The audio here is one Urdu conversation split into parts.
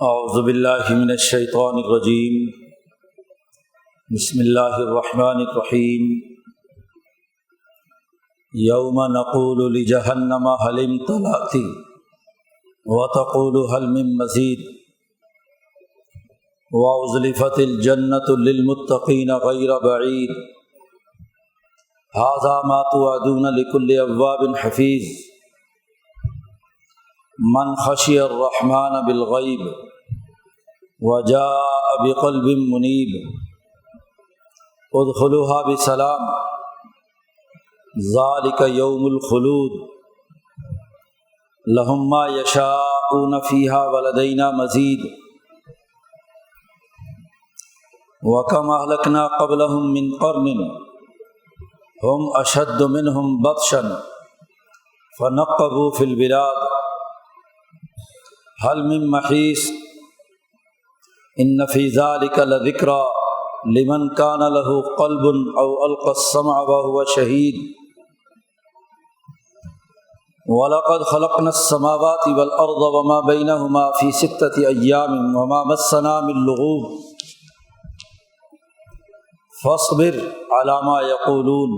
اعوذ باللہ من الشیطان الرجیم بسم اللہ الرحمن الرحیم یوم نقول لجہنم هل امتلأت وتقول هل من مزید وأزلفت الجنة للمتقین غیر بعید ھذا ما توعدون لکل اواب حفیظ من خشی الرحمن بالغیب وجاء بقلب منیب ادخلوها بسلام ذلک یوم الخلود لهم ما یشاءون فیہا ولدینا مزید وکم اہلکنا قبلہم من قرن ہم اشد منہم بطشا فنقبوا فی البلاد هل من محیص ان فی ذلک لذکری لمن کان له قلب او القى السمع وهو شہید وَلَقَدْ خَلَقْنَا السَّمَاوَاتِ وَالْأَرْضَ وَمَا بَيْنَهُمَا فِي سِتَّةِ أَيَّامٍ وَمَا مَسَّنَا مِن لُغُوبٍ فَاصْبِرْ عَلَى مَا يَقُولُونَ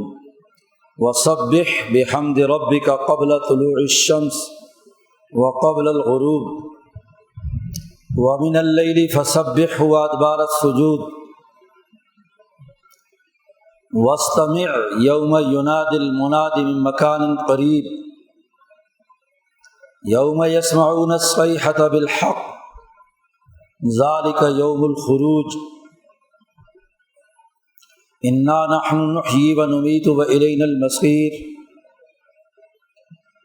وَسَبِّحْ بِحَمْدِ رَبِّكَ قَبْلَ طُلُوعِ الشَّمْسِ وَقَبْلَ الْغُرُوبِ وَمِنَ اللَّيْلِ فَسَبِّحْهُ وَأَدْبَارَ السُّجُودِ وَاسْتَمِعْ يَوْمَ يُنَادِ الْمُنَادِ مِن مَّكَانٍ قَرِيبٍ يَوْمَ يَسْمَعُونَ الصَّيْحَةَ بِالْحَقِّ ذَلِكَ يَوْمُ الْخُرُوجِ إِنَّا نَحْنُ نُحْيِي وَنُمِيتُ وَإِلَيْنَا الْمَصِيرُ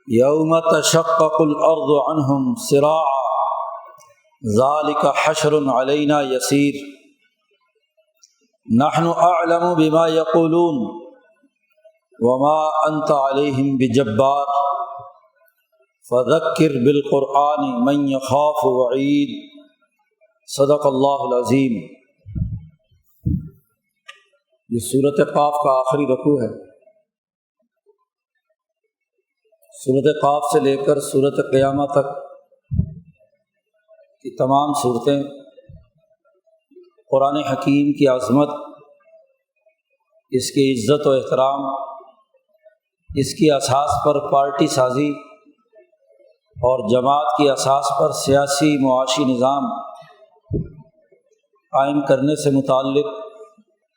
يَوْمَ تَشَقَّقُ الْأَرْضُ عَنْهُمْ سِرَاعًا ذَلِكَ حَشْرٌ عَلَيْنَا يَسِيرٌ نَحْنُ أَعْلَمُ بِمَا يَقُولُونَ وَمَا أَنْتَ عَلَيْهِمْ بِجَبَّارٍ فَذَكِّرْ بِالْقُرْآنِ مَنْ يَخَافُ وَعِيدٍ صدق اللہ العظیم۔ یہ سورۃ قاف کا آخری رکوع ہے۔ سورۃ قاف سے لے کر سورۃ قیامہ تک کی تمام صورتیں قرآن حکیم کی عظمت، اس کی عزت و احترام، اس کی اساس پر پارٹی سازی اور جماعت کی اساس پر سیاسی معاشی نظام قائم کرنے سے متعلق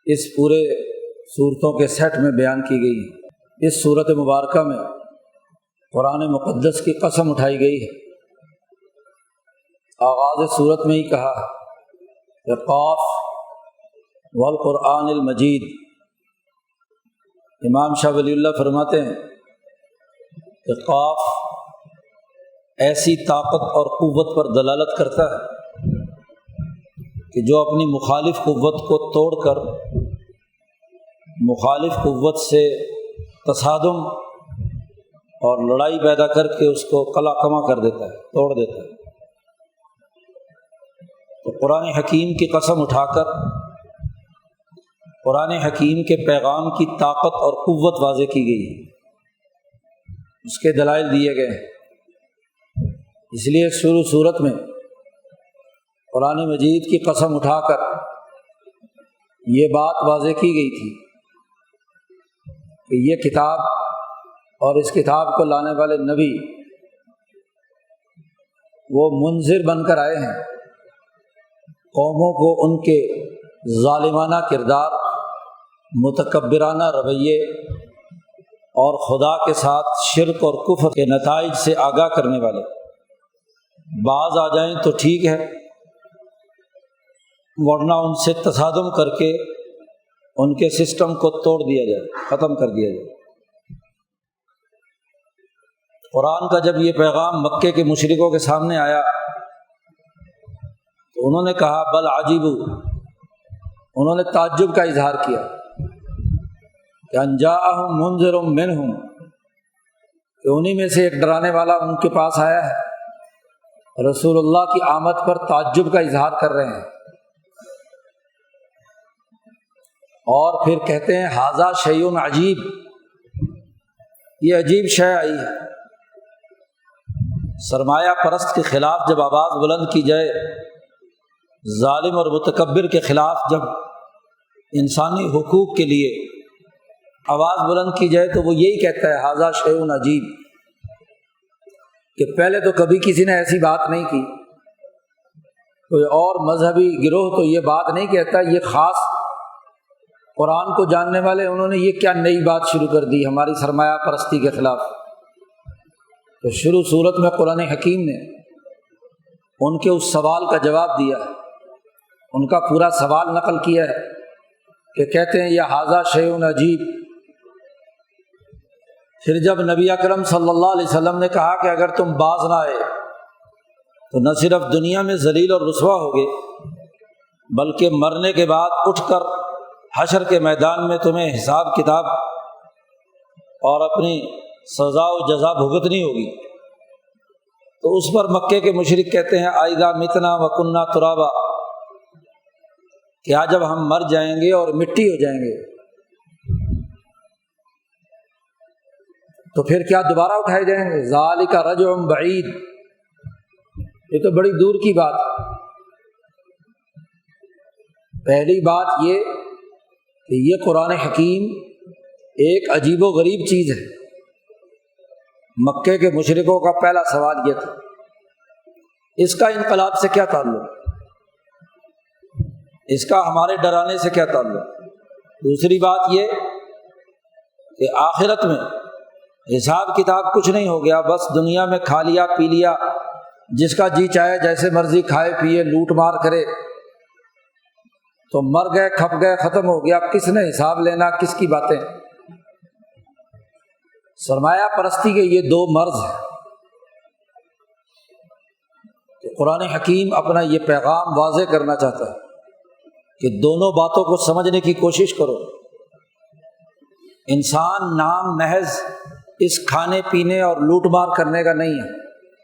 اس پورے صورتوں کے سیٹ میں بیان کی گئی ہے۔ اس صورت مبارکہ میں قرآن مقدس کی قسم اٹھائی گئی ہے۔ آغاز صورت میں ہی کہا کہ قاف والقرآن المجید۔ امام شاہ ولی اللہ فرماتے ہیں کہ قاف ایسی طاقت اور قوت پر دلالت کرتا ہے کہ جو اپنی مخالف قوت کو توڑ کر مخالف قوت سے تصادم اور لڑائی پیدا کر کے اس کو قلع کما کر دیتا ہے، توڑ دیتا ہے۔ تو قرآن حکیم کی قسم اٹھا کر قرآن حکیم کے پیغام کی طاقت اور قوت واضح کی گئی ہے، اس کے دلائل دیے گئے ہیں۔ اس لیے شروع صورت میں قرآن مجید کی قسم اٹھا کر یہ بات واضح کی گئی تھی کہ یہ کتاب اور اس کتاب کو لانے والے نبی وہ منذر بن کر آئے ہیں، قوموں کو ان کے ظالمانہ کردار، متکبرانہ رویے اور خدا کے ساتھ شرک اور کفر کے نتائج سے آگاہ کرنے والے۔ بعض آ جائیں تو ٹھیک ہے، ورنہ ان سے تصادم کر کے ان کے سسٹم کو توڑ دیا جائے، ختم کر دیا جائے۔ قرآن کا جب یہ پیغام مکے کے مشرکوں کے سامنے آیا تو انہوں نے کہا بل عجیبوا، انہوں نے تعجب کا اظہار کیا کہ ان جاءہم منذر منہم، کہ انہی میں سے ایک ڈرانے والا ان کے پاس آیا ہے۔ رسول اللہ کی آمد پر تعجب کا اظہار کر رہے ہیں، اور پھر کہتے ہیں ھذا شیء عجیب، یہ عجیب شے آئی ہے۔ سرمایہ پرست کے خلاف جب آواز بلند کی جائے ظالم اور متکبر کے خلاف جب انسانی حقوق کے لیے آواز بلند کی جائے تو وہ یہی کہتا ہے ھذا شیء عجیب، کہ پہلے تو کبھی کسی نے ایسی بات نہیں کی، کوئی اور مذہبی گروہ تو یہ بات نہیں کہتا، یہ خاص قرآن کو جاننے والے انہوں نے یہ کیا نئی بات شروع کر دی ہماری سرمایہ پرستی کے خلاف۔ تو شروع صورت میں قرآن حکیم نے ان کے اس سوال کا جواب دیا، ان کا پورا سوال نقل کیا ہے کہ کہتے ہیں یہ ھذا شیء عجیب۔ پھر جب نبی اکرم صلی اللہ علیہ وسلم نے کہا کہ اگر تم باز نہ آئے تو نہ صرف دنیا میں ذلیل اور رسوا ہوگے بلکہ مرنے کے بعد اٹھ کر حشر کے میدان میں تمہیں حساب کتاب اور اپنی سزا و جزا بھگتنی ہوگی۔ تو اس پر مکے کے مشرک کہتے ہیں اذا متنا وکنا ترابا، کیا جب ہم مر جائیں گے اور مٹی ہو جائیں گے تو پھر کیا دوبارہ اٹھائے جائیں گے؟ ذالک رجع بعید، یہ تو بڑی دور کی بات ہے۔ پہلی بات یہ کہ یہ قرآن حکیم ایک عجیب و غریب چیز ہے۔ مکے کے مشرکوں کا پہلا سوال یہ تھا، اس کا انقلاب سے کیا تعلق، اس کا ہمارے ڈرانے سے کیا تعلق؟ دوسری بات یہ کہ آخرت میں حساب کتاب کچھ نہیں ہو گیا، بس دنیا میں کھا لیا پی لیا، جس کا جی چاہے جیسے مرضی کھائے پیے لوٹ مار کرے، تو مر گئے کھپ گئے ختم ہو گیا، کس نے حساب لینا، کس کی باتیں؟ سرمایہ پرستی کے یہ دو مرض ہیں کہ قرآن حکیم اپنا یہ پیغام واضح کرنا چاہتا ہے کہ دونوں باتوں کو سمجھنے کی کوشش کرو۔ انسان نام محض اس کھانے پینے اور لوٹ مار کرنے کا نہیں ہے،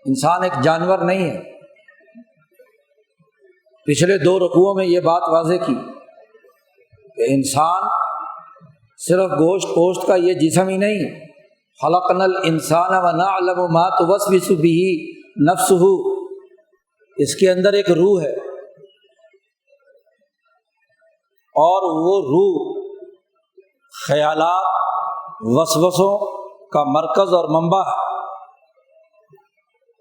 انسان ایک جانور نہیں ہے۔ پچھلے 2 رکوعوں میں یہ بات واضح کی کہ انسان صرف گوشت پوشت کا یہ جسم ہی نہیں، خلقنا الانسان ونعلم ما توسوس به نفسه، اس کے اندر ایک روح ہے اور وہ روح خیالات وسوسوں کا مرکز اور منبع ہے۔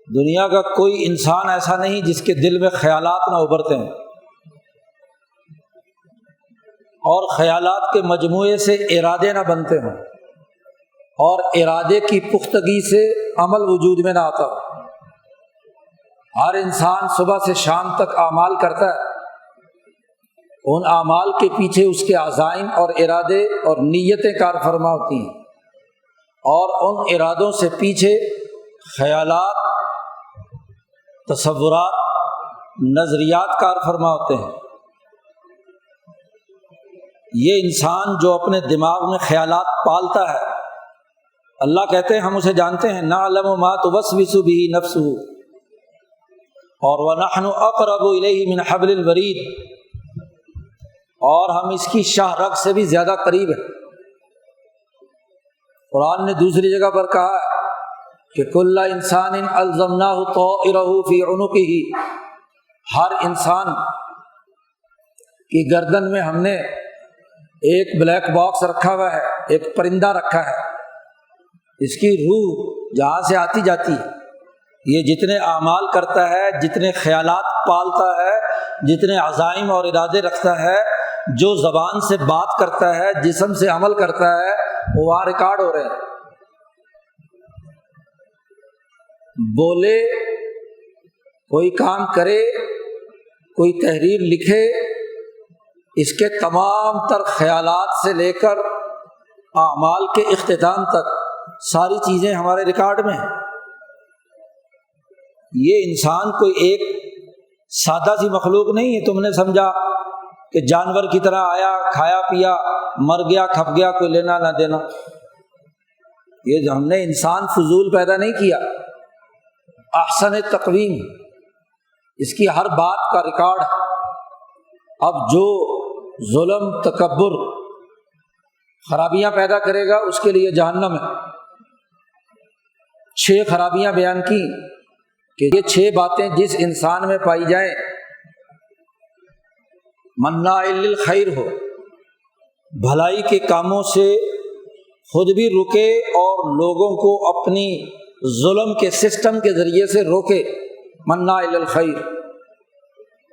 دنیا کا کوئی انسان ایسا نہیں جس کے دل میں خیالات نہ ابھرتے ہیں، اور خیالات کے مجموعے سے ارادے نہ بنتے ہوں، اور ارادے کی پختگی سے عمل وجود میں نہ آتا ہو۔ ہر انسان صبح سے شام تک اعمال کرتا ہے، ان اعمال کے پیچھے اس کے عزائم اور ارادے اور نیتیں کار فرما ہوتی ہیں، اور ان ارادوں سے پیچھے خیالات، تصورات، نظریات کار فرما ہوتے ہیں۔ یہ انسان جو اپنے دماغ میں خیالات پالتا ہے، اللہ کہتے ہیں ہم اسے جانتے ہیں، نعلم ما توسوس به نفسه، اور ونحن اقرب الیہ من حبل الورید، اور ہم اس کی شاہ رگ سے بھی زیادہ قریب ہیں۔ قرآن نے دوسری جگہ پر کہا ہے کہ کل انسان الزمناہ طائرہ فی عنقہ، ہر انسان کی گردن میں ہم نے ایک بلیک باکس رکھا ہوا ہے، ایک پرندہ رکھا ہے، اس کی روح جہاں سے آتی جاتی ہے، یہ جتنے اعمال کرتا ہے، جتنے خیالات پالتا ہے، جتنے عزائم اور ارادے رکھتا ہے، جو زبان سے بات کرتا ہے، جسم سے عمل کرتا ہے، وہ وہاں ریکارڈ ہو رہے ہیں۔ بولے، کوئی کام کرے، کوئی تحریر لکھے، اس کے تمام تر خیالات سے لے کر اعمال کے اختتام تک ساری چیزیں ہمارے ریکارڈ میں ہیں۔ یہ انسان کوئی ایک سادہ سی مخلوق نہیں ہے، تم نے سمجھا کہ جانور کی طرح آیا، کھایا پیا، مر گیا، کھپ گیا، کوئی لینا نہ دینا۔ یہ جو ہم نے انسان فضول پیدا نہیں کیا، احسن تقویم، اس کی ہر بات کا ریکارڈ ہے۔ اب جو ظلم، تکبر، خرابیاں پیدا کرے گا اس کے لیے جہنم ہے۔ 6 خرابیاں بیان کی کہ یہ 6 باتیں جس انسان میں پائی جائیں مناع للخیر ہو، بھلائی کے کاموں سے خود بھی رکے اور لوگوں کو اپنی ظلم کے سسٹم کے ذریعے سے روکے، مناع للخیر،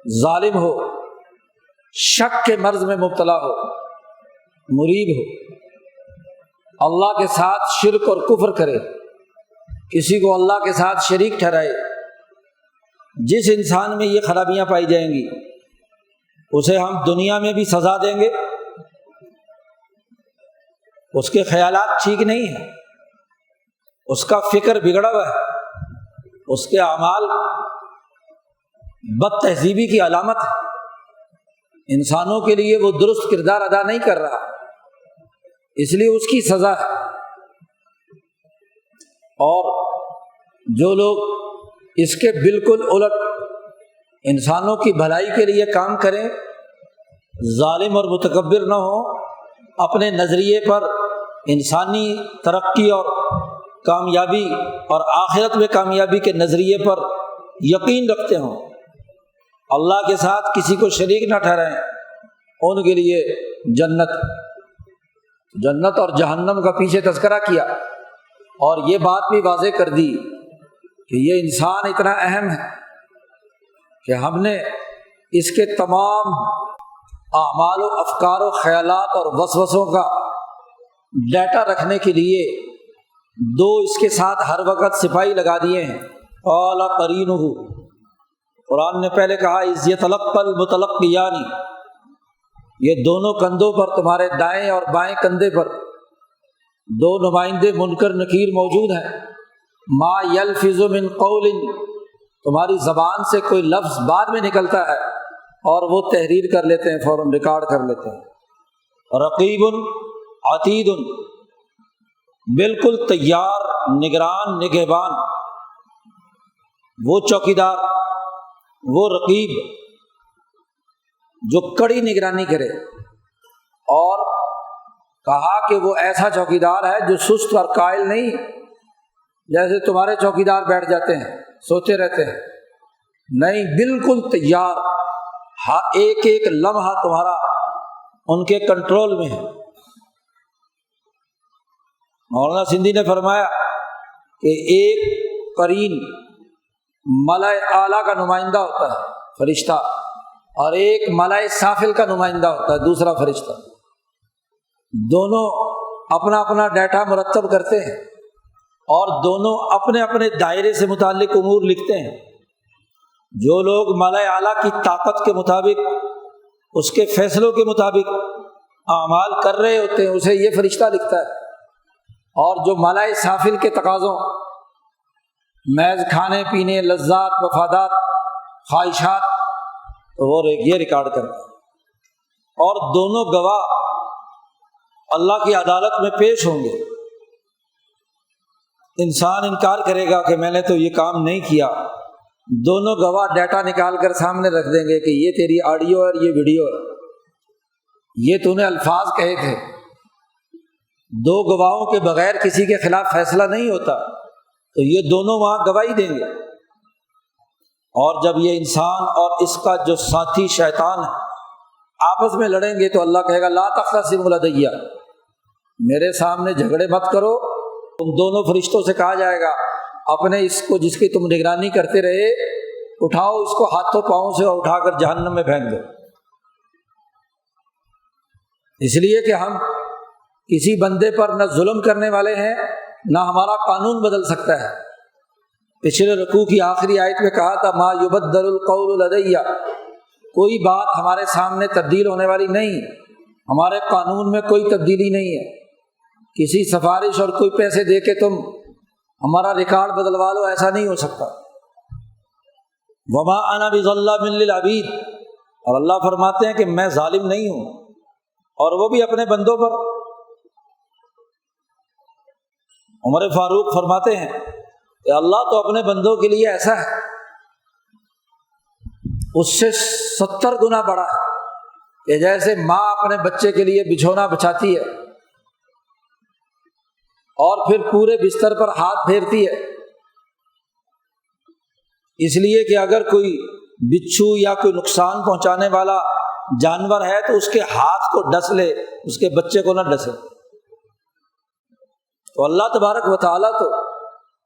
ظالم ہو، شک کے مرض میں مبتلا ہو، مریب ہو، اللہ کے ساتھ شرک اور کفر کرے، کسی کو اللہ کے ساتھ شریک ٹھہرائے۔ جس انسان میں یہ خرابیاں پائی جائیں گی اسے ہم دنیا میں بھی سزا دیں گے، اس کے خیالات ٹھیک نہیں ہیں، اس کا فکر بگڑا ہوا ہے، اس کے اعمال بد تہذیبی کی علامت ہے، انسانوں کے لیے وہ درست کردار ادا نہیں کر رہا، اس لیے اس کی سزا ہے۔ اور جو لوگ اس کے بالکل الٹ انسانوں کی بھلائی کے لیے کام کریں، ظالم اور متکبر نہ ہوں، اپنے نظریے پر انسانی ترقی اور کامیابی اور آخرت میں کامیابی کے نظریے پر یقین رکھتے ہوں، اللہ کے ساتھ کسی کو شریک نہ ٹھہرائیں، ان کے لیے جنت اور جہنم کا پیچھے تذکرہ کیا، اور یہ بات بھی واضح کر دی کہ یہ انسان اتنا اہم ہے کہ ہم نے اس کے تمام اعمال و افکار و خیالات اور وسوسوں کا ڈیٹا رکھنے کے لیے دو اس کے ساتھ ہر وقت سپاہی لگا دیے ہیں۔ قال قرینہ، قرآن نے پہلے کہا اذ یتلقی المتلقیان، یہ دونوں کندھوں پر، تمہارے دائیں اور بائیں کندھے پر دو نمائندے منکر نکیر موجود ہیں۔ ما یلفظ من قول، تمہاری زبان سے کوئی لفظ بعد میں نکلتا ہے اور وہ تحریر کر لیتے ہیں، فوراً ریکارڈ کر لیتے ہیں۔ رقیب عتید، بالکل تیار، نگران، نگہبان، وہ چوکیدار، وہ رقیب جو کڑی نگرانی کرے، اور کہا کہ وہ ایسا چوکیدار ہے جو سست اور قائل نہیں، جیسے تمہارے چوکیدار بیٹھ جاتے ہیں سوتے رہتے ہیں، نہیں، بالکل تیار، ایک ایک لمحہ تمہارا ان کے کنٹرول میں ہے۔ مولانا سندھی نے فرمایا کہ ایک قرین ملائے اعلیٰ کا نمائندہ ہوتا ہے، فرشتہ، اور ایک ملائے سافل کا نمائندہ ہوتا ہے، دوسرا فرشتہ، دونوں اپنا اپنا ڈیٹا مرتب کرتے ہیں اور دونوں اپنے اپنے دائرے سے متعلق امور لکھتے ہیں۔ جو لوگ ملائے اعلیٰ کی طاقت کے مطابق، اس کے فیصلوں کے مطابق اعمال کر رہے ہوتے ہیں، اسے یہ فرشتہ لکھتا ہے، اور جو ملائے سافل کے تقاضوں، محض کھانے پینے، لذات، مفادات، خواہشات، تو وہ یہ ریکارڈ کرتا ہے، اور دونوں گواہ اللہ کی عدالت میں پیش ہوں گے۔ انسان انکار کرے گا کہ میں نے تو یہ کام نہیں کیا، دونوں گواہ ڈیٹا نکال کر سامنے رکھ دیں گے کہ یہ تیری آڈیو اور یہ ویڈیو ہے، یہ تو نے الفاظ کہے تھے۔ دو گواہوں کے بغیر کسی کے خلاف فیصلہ نہیں ہوتا، تو یہ دونوں وہاں گواہی دیں گے۔ اور جب یہ انسان اور اس کا جو ساتھی شیطان ہے آپس میں لڑیں گے تو اللہ کہے گا لا تختصموا لدی، میرے سامنے جھگڑے مت کرو۔ تم دونوں فرشتوں سے کہا جائے گا اپنے اس کو جس کی تم نگرانی کرتے رہے، اٹھاؤ اس کو ہاتھوں پاؤں سے اور اٹھا کر جہنم میں پھینک دو۔ اس لیے کہ ہم کسی بندے پر نہ ظلم کرنے والے ہیں، نہ ہمارا قانون بدل سکتا ہے۔ پچھلے رکوع کی آخری آیت میں کہا تھا ما یبدل القول لدی، کوئی بات ہمارے سامنے تبدیل ہونے والی نہیں، ہمارے قانون میں کوئی تبدیلی نہیں ہے، کسی سفارش اور کوئی پیسے دے کے تم ہمارا ریکارڈ بدلوا لو، ایسا نہیں ہو سکتا۔ وما انا بظلام للعبید، اور اللہ فرماتے ہیں کہ میں ظالم نہیں ہوں، اور وہ بھی اپنے بندوں پر۔ عمر فاروق فرماتے ہیں کہ اللہ تو اپنے بندوں کے لیے ایسا ہے، اس سے 70 گنا بڑا ہے، کہ جیسے ماں اپنے بچے کے لیے بچھونا بچھاتی ہے اور پھر پورے بستر پر ہاتھ پھیرتی ہے، اس لیے کہ اگر کوئی بچھو یا کوئی نقصان پہنچانے والا جانور ہے تو اس کے ہاتھ کو ڈس لے، اس کے بچے کو نہ ڈسے۔ تو اللہ تبارک و تعالیٰ تو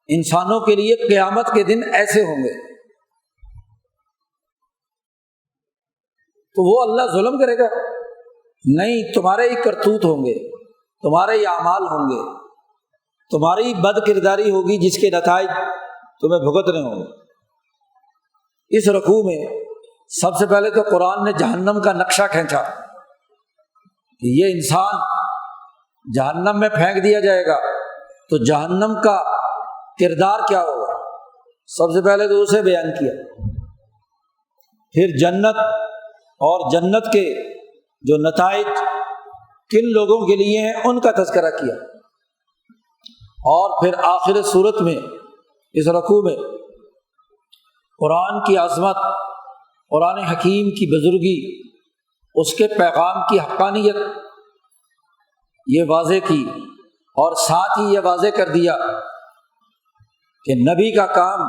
انسانوں کے لیے قیامت کے دن ایسے ہوں گے، تو وہ اللہ ظلم کرے گا؟ نہیں، تمہارے ہی کرتوت ہوں گے، تمہارے ہی اعمال ہوں گے، تمہاری بد کرداری ہوگی جس کے نتائج تمہیں بھگتنے ہوں گے۔ اس رکوع میں سب سے پہلے تو قرآن نے جہنم کا نقشہ کھینچا کہ یہ انسان جہنم میں پھینک دیا جائے گا تو جہنم کا کردار کیا ہوگا، سب سے پہلے تو اسے بیان کیا، پھر جنت اور جنت کے جو نتائج کن لوگوں کے لیے ہیں ان کا تذکرہ کیا، اور پھر آخر صورت میں اس رکوع میں قرآن کی عظمت، قرآن حکیم کی بزرگی، اس کے پیغام کی حقانیت یہ واضح کی، اور ساتھ ہی یہ واضح کر دیا کہ نبی کا کام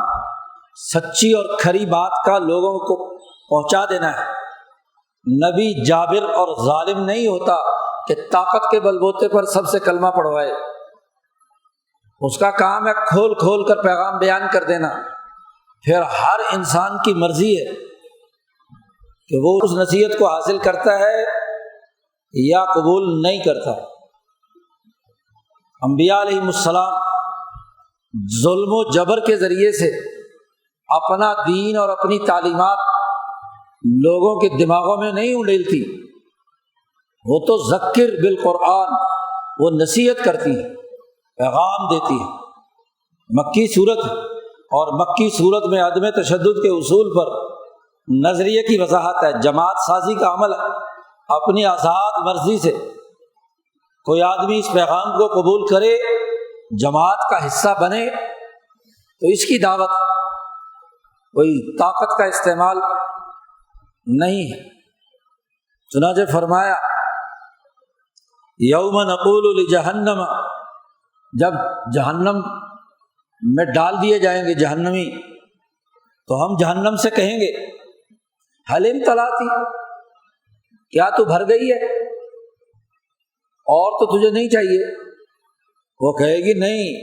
سچی اور کھری بات کا لوگوں کو پہنچا دینا ہے۔ نبی جابر اور ظالم نہیں ہوتا کہ طاقت کے بلبوتے پر سب سے کلمہ پڑھوائے، اس کا کام ہے کھول کھول کر پیغام بیان کر دینا، پھر ہر انسان کی مرضی ہے کہ وہ اس نصیحت کو حاصل کرتا ہے یا قبول نہیں کرتا۔ انبیاء علیہم السلام ظلم و جبر کے ذریعے سے اپنا دین اور اپنی تعلیمات لوگوں کے دماغوں میں نہیں اڑیلتی، وہ تو ذکر بالقرآن، وہ نصیحت کرتی ہے، پیغام دیتی ہے۔ مکی صورت اور مکی صورت میں عدم تشدد کے اصول پر نظریے کی وضاحت ہے، جماعت سازی کا عمل ہے، اپنی آزاد مرضی سے کوئی آدمی اس پیغام کو قبول کرے، جماعت کا حصہ بنے، تو اس کی دعوت کوئی طاقت کا استعمال نہیں ہے۔ چنانچہ فرمایا یوم نقول لجہنم، جب جہنم میں ڈال دیے جائیں گے جہنمی، تو ہم جہنم سے کہیں گے حل امتلاتی، کیا تو بھر گئی ہے اور تو تجھے نہیں چاہیے؟ وہ کہے گی نہیں،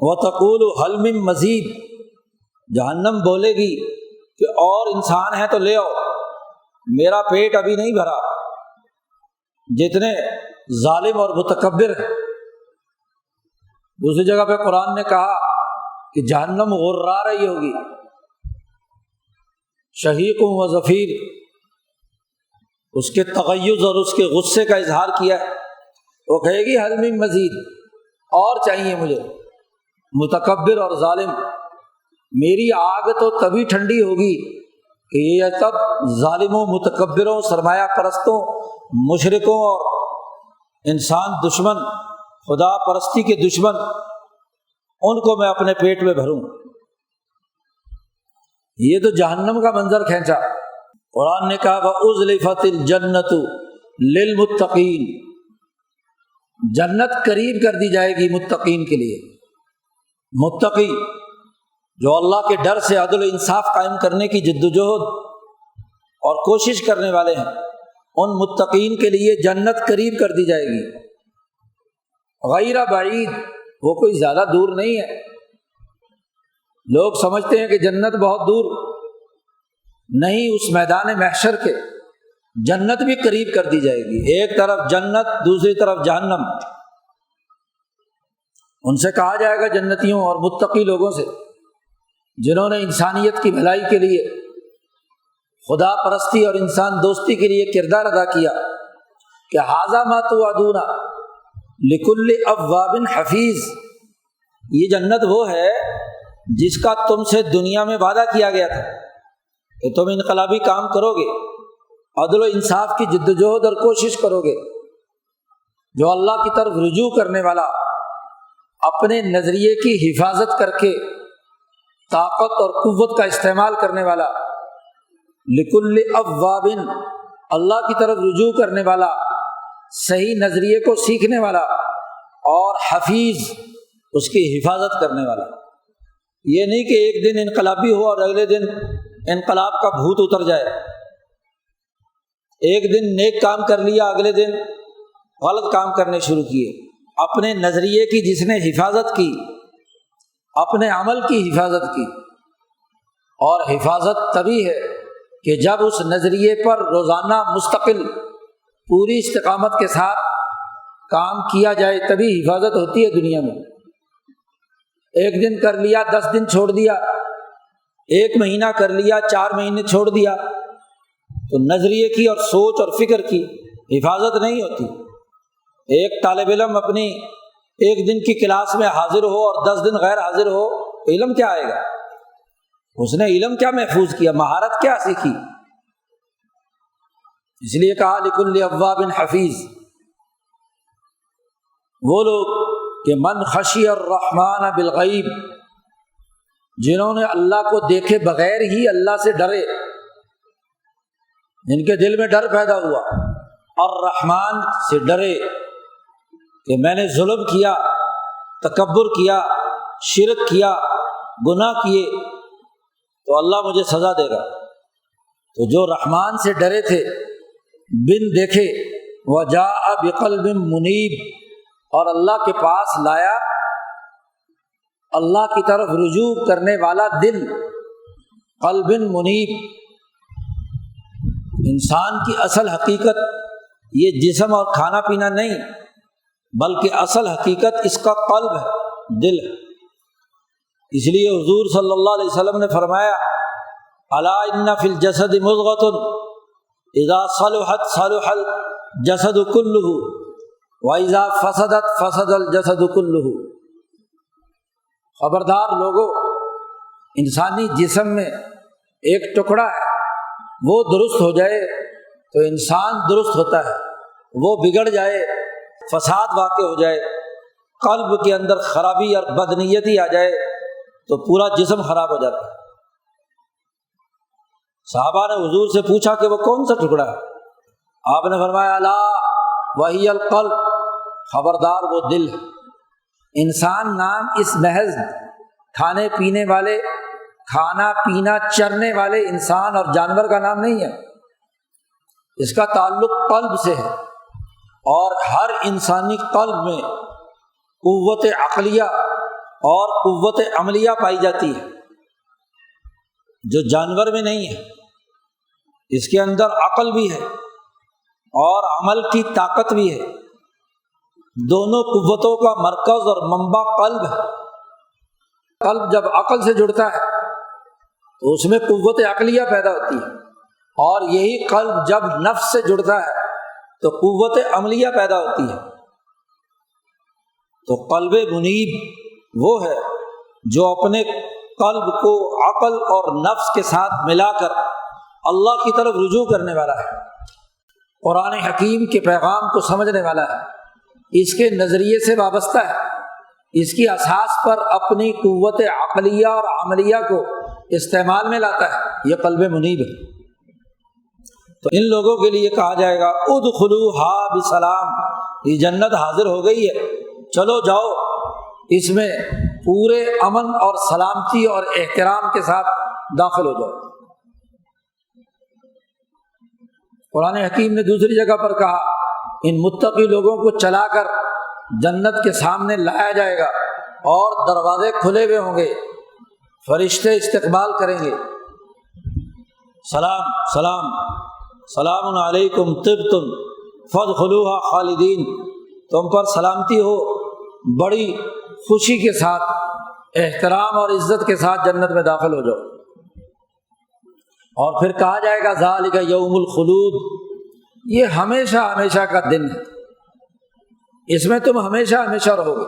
وتقول حل من مزید، جہنم بولے گی کہ اور انسان ہیں تو لے آؤ، میرا پیٹ ابھی نہیں بھرا۔ جتنے ظالم اور متکبر ہیں، دوسری جگہ پہ قرآن نے کہا کہ جہنم غرا رہی ہوگی، شہیق و زفیر، اس کے تغیظ اور اس کے غصے کا اظہار کیا ہے، وہ کہے گی حل من مزید، اور چاہیے مجھے۔ متکبر اور ظالم، میری آگ تو تبھی ٹھنڈی ہوگی کہ یہ تب ظالموں، متکبروں، سرمایہ پرستوں، مشرکوں اور انسان دشمن، خدا پرستی کے دشمن، ان کو میں اپنے پیٹ میں بھروں۔ یہ تو جہنم کا منظر کھینچا۔ قرآن نے کہا وَأُزْلِفَتِ الْجَنَّةُ لِلْمُتَّقِينَ، جنت قریب کر دی جائے گی متقین کے لیے۔ متقی جو اللہ کے ڈر سے عدل و انصاف قائم کرنے کی جدوجہد اور کوشش کرنے والے ہیں، ان متقین کے لیے جنت قریب کر دی جائے گی، غیر بعید، وہ کوئی زیادہ دور نہیں ہے۔ لوگ سمجھتے ہیں کہ جنت بہت دور، نہیں، اس میدان محشر کے جنت بھی قریب کر دی جائے گی، ایک طرف جنت، دوسری طرف جہنم۔ ان سے کہا جائے گا جنتیوں اور متقی لوگوں سے جنہوں نے انسانیت کی بھلائی کے لیے، خدا پرستی اور انسان دوستی کے لیے کردار ادا کیا، کہ ھذا ما توعدون لکل اواب حفیظ، یہ جنت وہ ہے جس کا تم سے دنیا میں وعدہ کیا گیا تھا کہ تم انقلابی کام کرو گے، عدل و انصاف کی جدوجہد اور کوشش کرو گے، جو اللہ کی طرف رجوع کرنے والا، اپنے نظریے کی حفاظت کر کے طاقت اور قوت کا استعمال کرنے والا، لکل اواب، اللہ کی طرف رجوع کرنے والا، صحیح نظریے کو سیکھنے والا، اور حفیظ، اس کی حفاظت کرنے والا۔ یہ نہیں کہ ایک دن انقلابی ہو اور اگلے دن انقلاب کا بھوت اتر جائے۔ ایک دن نیک کام کر لیا، اگلے دن غلط کام کرنے شروع کیے۔ اپنے نظریے کی جس نے حفاظت کی، اپنے عمل کی حفاظت کی، اور حفاظت تبھی ہے کہ جب اس نظریے پر روزانہ مستقل پوری استقامت کے ساتھ کام کیا جائے، تبھی حفاظت ہوتی ہے دنیا میں۔ ایک دن کر لیا، 10 دن چھوڑ دیا، 1 مہینہ کر لیا، 4 مہینے چھوڑ دیا، تو نظریے کی اور سوچ اور فکر کی حفاظت نہیں ہوتی۔ ایک طالب علم اپنی 1 دن کی کلاس میں حاضر ہو اور 10 دن غیر حاضر ہو، تو علم کیا آئے گا؟ اس نے علم کیا محفوظ کیا، مہارت کیا سیکھی؟ اس لیے کہا لکل اواب حفیظ۔ وہ لوگ کہ من خشی الرحمن بالغیب، جنہوں نے اللہ کو دیکھے بغیر ہی اللہ سے ڈرے، جن کے دل میں ڈر پیدا ہوا، الرحمن سے ڈرے کہ میں نے ظلم کیا، تکبر کیا، شرک کیا، گناہ کیے تو اللہ مجھے سزا دے گا۔ تو جو رحمان سے ڈرے تھے بن دیکھے، وجاء بقلب منیب، اور اللہ کے پاس لایا اللہ کی طرف رجوع کرنے والا دل، قلب منیب۔ انسان کی اصل حقیقت یہ جسم اور کھانا پینا نہیں، بلکہ اصل حقیقت اس کا قلب ہے، دل ہے۔ اس لیے حضور صلی اللہ علیہ وسلم نے فرمایا الا ان فی الجسد مضغۃ اذا صلحت صلح الجسد کلہ واذا فسدت فسد الجسد کلہ۔ خبردار لوگو، انسانی جسم میں ایک ٹکڑا ہے، وہ درست ہو جائے تو انسان درست ہوتا ہے، وہ بگڑ جائے، فساد واقع ہو جائے، قلب کے اندر خرابی اور بدنیتی آ جائے تو پورا جسم خراب ہو جاتا ہے۔ صحابہ نے حضور سے پوچھا کہ وہ کون سا ٹکڑا ہے؟ آپ نے فرمایا الا وہی القلب، خبردار وہ دل ہے۔ انسان نام اس محض کھانے پینے والے، کھانا پینا چرنے والے انسان اور جانور کا نام نہیں ہے، اس کا تعلق قلب سے ہے، اور ہر انسانی قلب میں قوت عقلیہ اور قوت عملیہ پائی جاتی ہے جو جانور میں نہیں ہے۔ اس کے اندر عقل بھی ہے اور عمل کی طاقت بھی ہے، دونوں قوتوں کا مرکز اور منبع قلب ہے۔ قلب جب عقل سے جڑتا ہے تو اس میں قوت عقلیہ پیدا ہوتی ہے، اور یہی قلب جب نفس سے جڑتا ہے تو قوت عملیہ پیدا ہوتی ہے۔ تو قلب منیب وہ ہے جو اپنے قلب کو عقل اور نفس کے ساتھ ملا کر اللہ کی طرف رجوع کرنے والا ہے، قرآن حکیم کے پیغام کو سمجھنے والا ہے، اس کے نظریے سے وابستہ ہے، اس کی اساس پر اپنی قوت عقلیہ اور عملیہ کو استعمال میں لاتا ہے، یہ قلب منیب ہے۔ تو ان لوگوں کے لیے کہا جائے گا ادخلوہا بسلام، یہ جنت حاضر ہو گئی ہے، چلو جاؤ اس میں پورے امن اور سلامتی اور احترام کے ساتھ داخل ہو جاؤ۔ قرآن حکیم نے دوسری جگہ پر کہا ان متقی لوگوں کو چلا کر جنت کے سامنے لایا جائے گا اور دروازے کھلے ہوئے ہوں گے، فرشتے استقبال کریں گے، سلام سلام سلام علیکم طبتم فادخلوہا خالدین، تم پر سلامتی ہو، بڑی خوشی کے ساتھ، احترام اور عزت کے ساتھ جنت میں داخل ہو جاؤ۔ اور پھر کہا جائے گا ذالک یوم الخلود، یہ ہمیشہ ہمیشہ کا دن ہے، اس میں تم ہمیشہ ہمیشہ رہو گے۔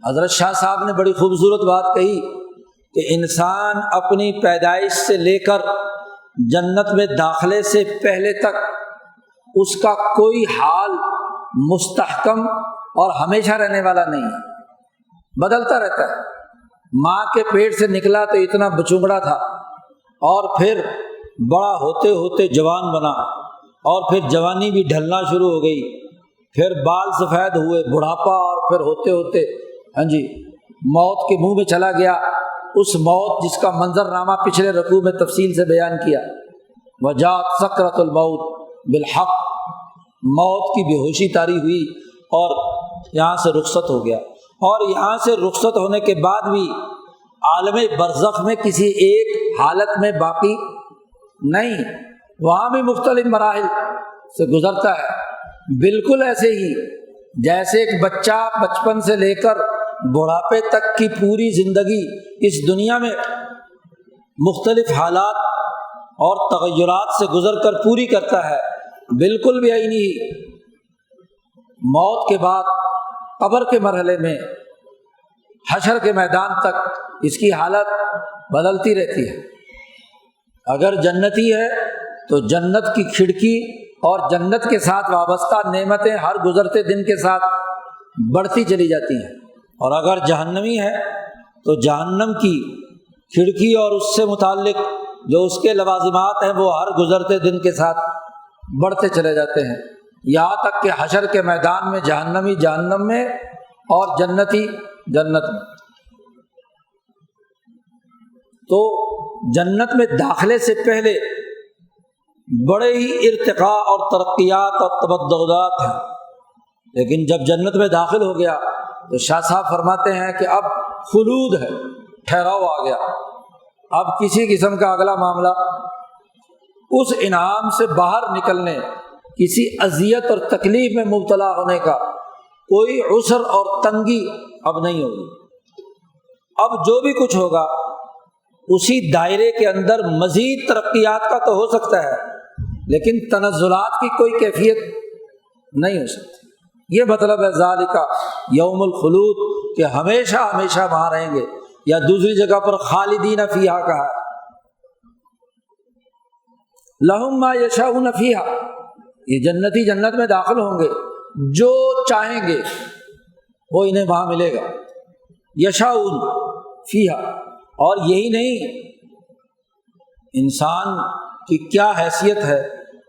حضرت شاہ صاحب نے بڑی خوبصورت بات کہی کہ انسان اپنی پیدائش سے لے کر جنت میں داخلے سے پہلے تک اس کا کوئی حال مستحکم اور ہمیشہ رہنے والا نہیں ہے، بدلتا رہتا ہے۔ ماں کے پیٹ سے نکلا تو اتنا بچونگڑا تھا، اور پھر بڑا ہوتے ہوتے جوان بنا، اور پھر جوانی بھی ڈھلنا شروع ہو گئی، پھر بال سفید ہوئے، بڑھاپا، اور پھر ہوتے ہوتے موت کے منہ میں چلا گیا۔ اس موت جس کا منظر نامہ پچھلے رکوع میں تفصیل سے بیان کیا، وجاءت سکرۃ الموت، بالحق موت کی بے ہوشی طاری ہوئی اور یہاں سے رخصت ہو گیا، اور یہاں سے رخصت ہونے کے بعد بھی عالم برزخ میں کسی ایک حالت میں باقی نہیں، وہاں بھی مختلف مراحل سے گزرتا ہے، بالکل ایسے ہی جیسے ایک بچہ بچپن سے لے کر بڑھاپے تک کی پوری زندگی اس دنیا میں مختلف حالات اور تغیرات سے گزر کر پوری کرتا ہے، بالکل بھی آئی نہیں۔ موت کے بعد قبر کے مرحلے میں حشر کے میدان تک اس کی حالت بدلتی رہتی ہے۔ اگر جنتی ہے تو جنت کی کھڑکی اور جنت کے ساتھ وابستہ نعمتیں ہر گزرتے دن کے ساتھ بڑھتی چلی جاتی ہیں، اور اگر جہنمی ہے تو جہنم کی کھڑکی اور اس سے متعلق جو اس کے لوازمات ہیں وہ ہر گزرتے دن کے ساتھ بڑھتے چلے جاتے ہیں، یہاں تک کہ حشر کے میدان میں جہنمی جہنم میں اور جنتی جنت میں۔ تو جنت میں داخلے سے پہلے بڑے ہی ارتقاء اور ترقیات اور تبدلات ہیں، لیکن جب جنت میں داخل ہو گیا تو شاہ صاحب فرماتے ہیں کہ اب خلود ہے، ٹھہراؤ آ گیا، اب کسی قسم کا اگلا معاملہ اس انعام سے باہر نکلنے، کسی اذیت اور تکلیف میں مبتلا ہونے کا کوئی عسر اور تنگی اب نہیں ہوگی۔ اب جو بھی کچھ ہوگا اسی دائرے کے اندر مزید ترقیات کا تو ہو سکتا ہے، لیکن تنزلات کی کوئی کیفیت نہیں ہو سکتی۔ یہ مطلب ہے ذالک یوم الخلود کہ ہمیشہ ہمیشہ وہاں رہیں گے، یا دوسری جگہ پر خالدین فیہا کہا ہے، لہم ما یشاؤون فیہا، یہ جنتی جنت میں داخل ہوں گے، جو چاہیں گے وہ انہیں وہاں ملے گا، یشاؤون فیہا۔ اور یہی نہیں، انسان کی کیا حیثیت ہے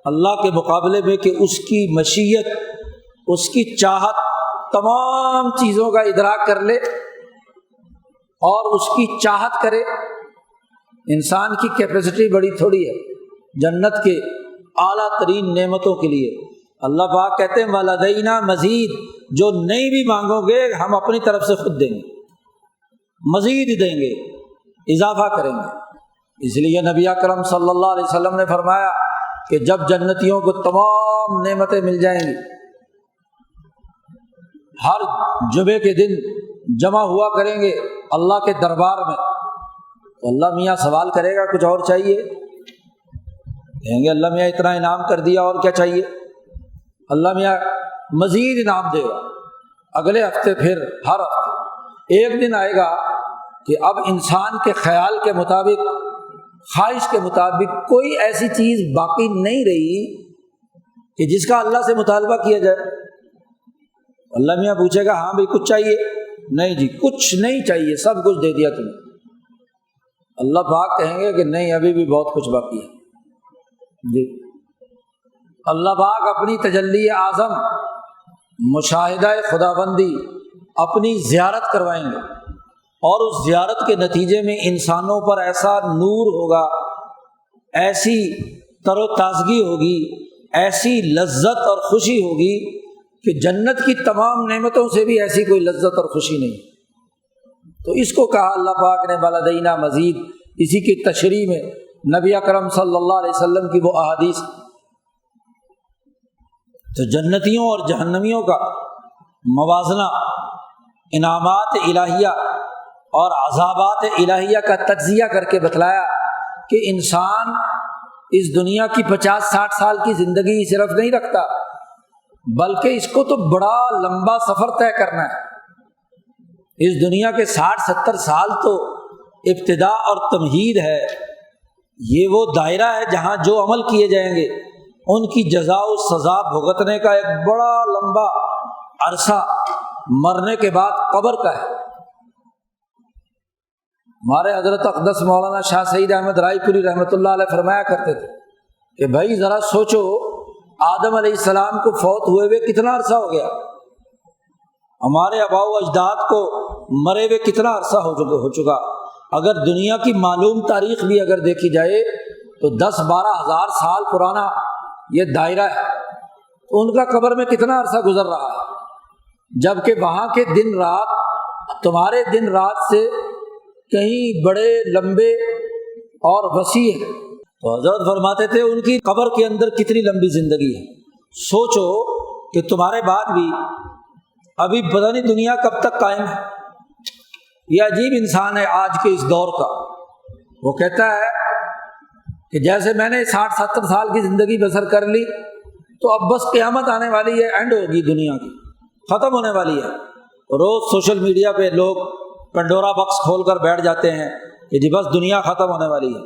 اللہ کے مقابلے میں کہ اس کی مشیت، اس کی چاہت تمام چیزوں کا ادراک کر لے اور اس کی چاہت کرے۔ انسان کی کیپیسٹی بڑی تھوڑی ہے جنت کے اعلیٰ ترین نعمتوں کے لیے۔ اللہ پاک کہتے ہیں وَلَدَيْنَا مزید، جو نہیں بھی مانگو گے ہم اپنی طرف سے خود دیں گے، مزید دیں گے، اضافہ کریں گے۔ اس لیے نبی اکرم صلی اللہ علیہ وسلم نے فرمایا کہ جب جنتیوں کو تمام نعمتیں مل جائیں گی، ہر جمعے کے دن جمع ہوا کریں گے اللہ کے دربار میں، تو اللہ میاں سوال کرے گا کچھ اور چاہیے؟ کہیں گے اللہ میاں اتنا انعام کر دیا اور کیا چاہیے؟ اللہ میاں مزید انعام دے گا۔ اگلے ہفتے پھر ہر ہفتے ایک دن آئے گا کہ اب انسان کے خیال کے مطابق، خواہش کے مطابق کوئی ایسی چیز باقی نہیں رہی کہ جس کا اللہ سے مطالبہ کیا جائے۔ اللہ میاں پوچھے گا ہاں بھائی کچھ چاہیے؟ نہیں جی کچھ نہیں چاہیے، سب کچھ دے دیا تمہیں۔ اللہ پاک کہیں گے کہ نہیں ابھی بھی بہت کچھ باقی ہے جی۔ اللہ پاک اپنی تجلی اعظم مشاہدہ خداوندی اپنی زیارت کروائیں گے، اور اس زیارت کے نتیجے میں انسانوں پر ایسا نور ہوگا، ایسی تر و تازگی ہوگی، ایسی لذت اور خوشی ہوگی کہ جنت کی تمام نعمتوں سے بھی ایسی کوئی لذت اور خوشی نہیں۔ تو اس کو کہا اللہ پاک نے وَلَدَيْنَا مزید، اسی کی تشریح میں نبی اکرم صلی اللہ علیہ وسلم کی وہ احادیث۔ تو جنتیوں اور جہنمیوں کا موازنہ، انعامات الہیہ اور عذابات الہیہ کا تجزیہ کر کے بتلایا کہ انسان اس دنیا کی 50-60 سال کی زندگی صرف نہیں رکھتا، بلکہ اس کو تو بڑا لمبا سفر طے کرنا ہے۔ اس دنیا کے 60-70 سال تو ابتدا اور تمہید ہے، یہ وہ دائرہ ہے جہاں جو عمل کیے جائیں گے ان کی جزا و سزا بھگتنے کا ایک بڑا لمبا عرصہ مرنے کے بعد قبر کا ہے۔ ہمارے حضرت اقدس مولانا شاہ سعید احمد رائے پوری رحمۃ اللہ علیہ فرمایا کرتے تھے کہ بھائی ذرا سوچو، آدم علیہ السلام کو فوت ہوئے ہوئے کتنا عرصہ ہو گیا، ہمارے آباء و اجداد کو مرے ہوئے کتنا عرصہ ہو چکا۔ اگر دنیا کی معلوم تاریخ بھی اگر دیکھی جائے تو 10-12 ہزار سال پرانا یہ دائرہ ہے، تو ان کا قبر میں کتنا عرصہ گزر رہا ہے، جبکہ وہاں کے دن رات تمہارے دن رات سے کہیں بڑے لمبے اور وسیع ہیں۔ تو حضرت فرماتے تھے ان کی قبر کے اندر کتنی لمبی زندگی ہے، سوچو کہ تمہارے بعد بھی ابھی پتہ نہیں دنیا کب تک قائم ہے۔ یہ عجیب انسان ہے آج کے اس دور کا، وہ کہتا ہے کہ جیسے میں نے 60-70 سال کی زندگی بسر کر لی تو اب بس قیامت آنے والی ہے، اینڈ ہوگی دنیا کی، ختم ہونے والی ہے۔ روز سوشل میڈیا پہ لوگ پنڈورا باکس کھول کر بیٹھ جاتے ہیں کہ جی بس دنیا ختم ہونے والی ہے۔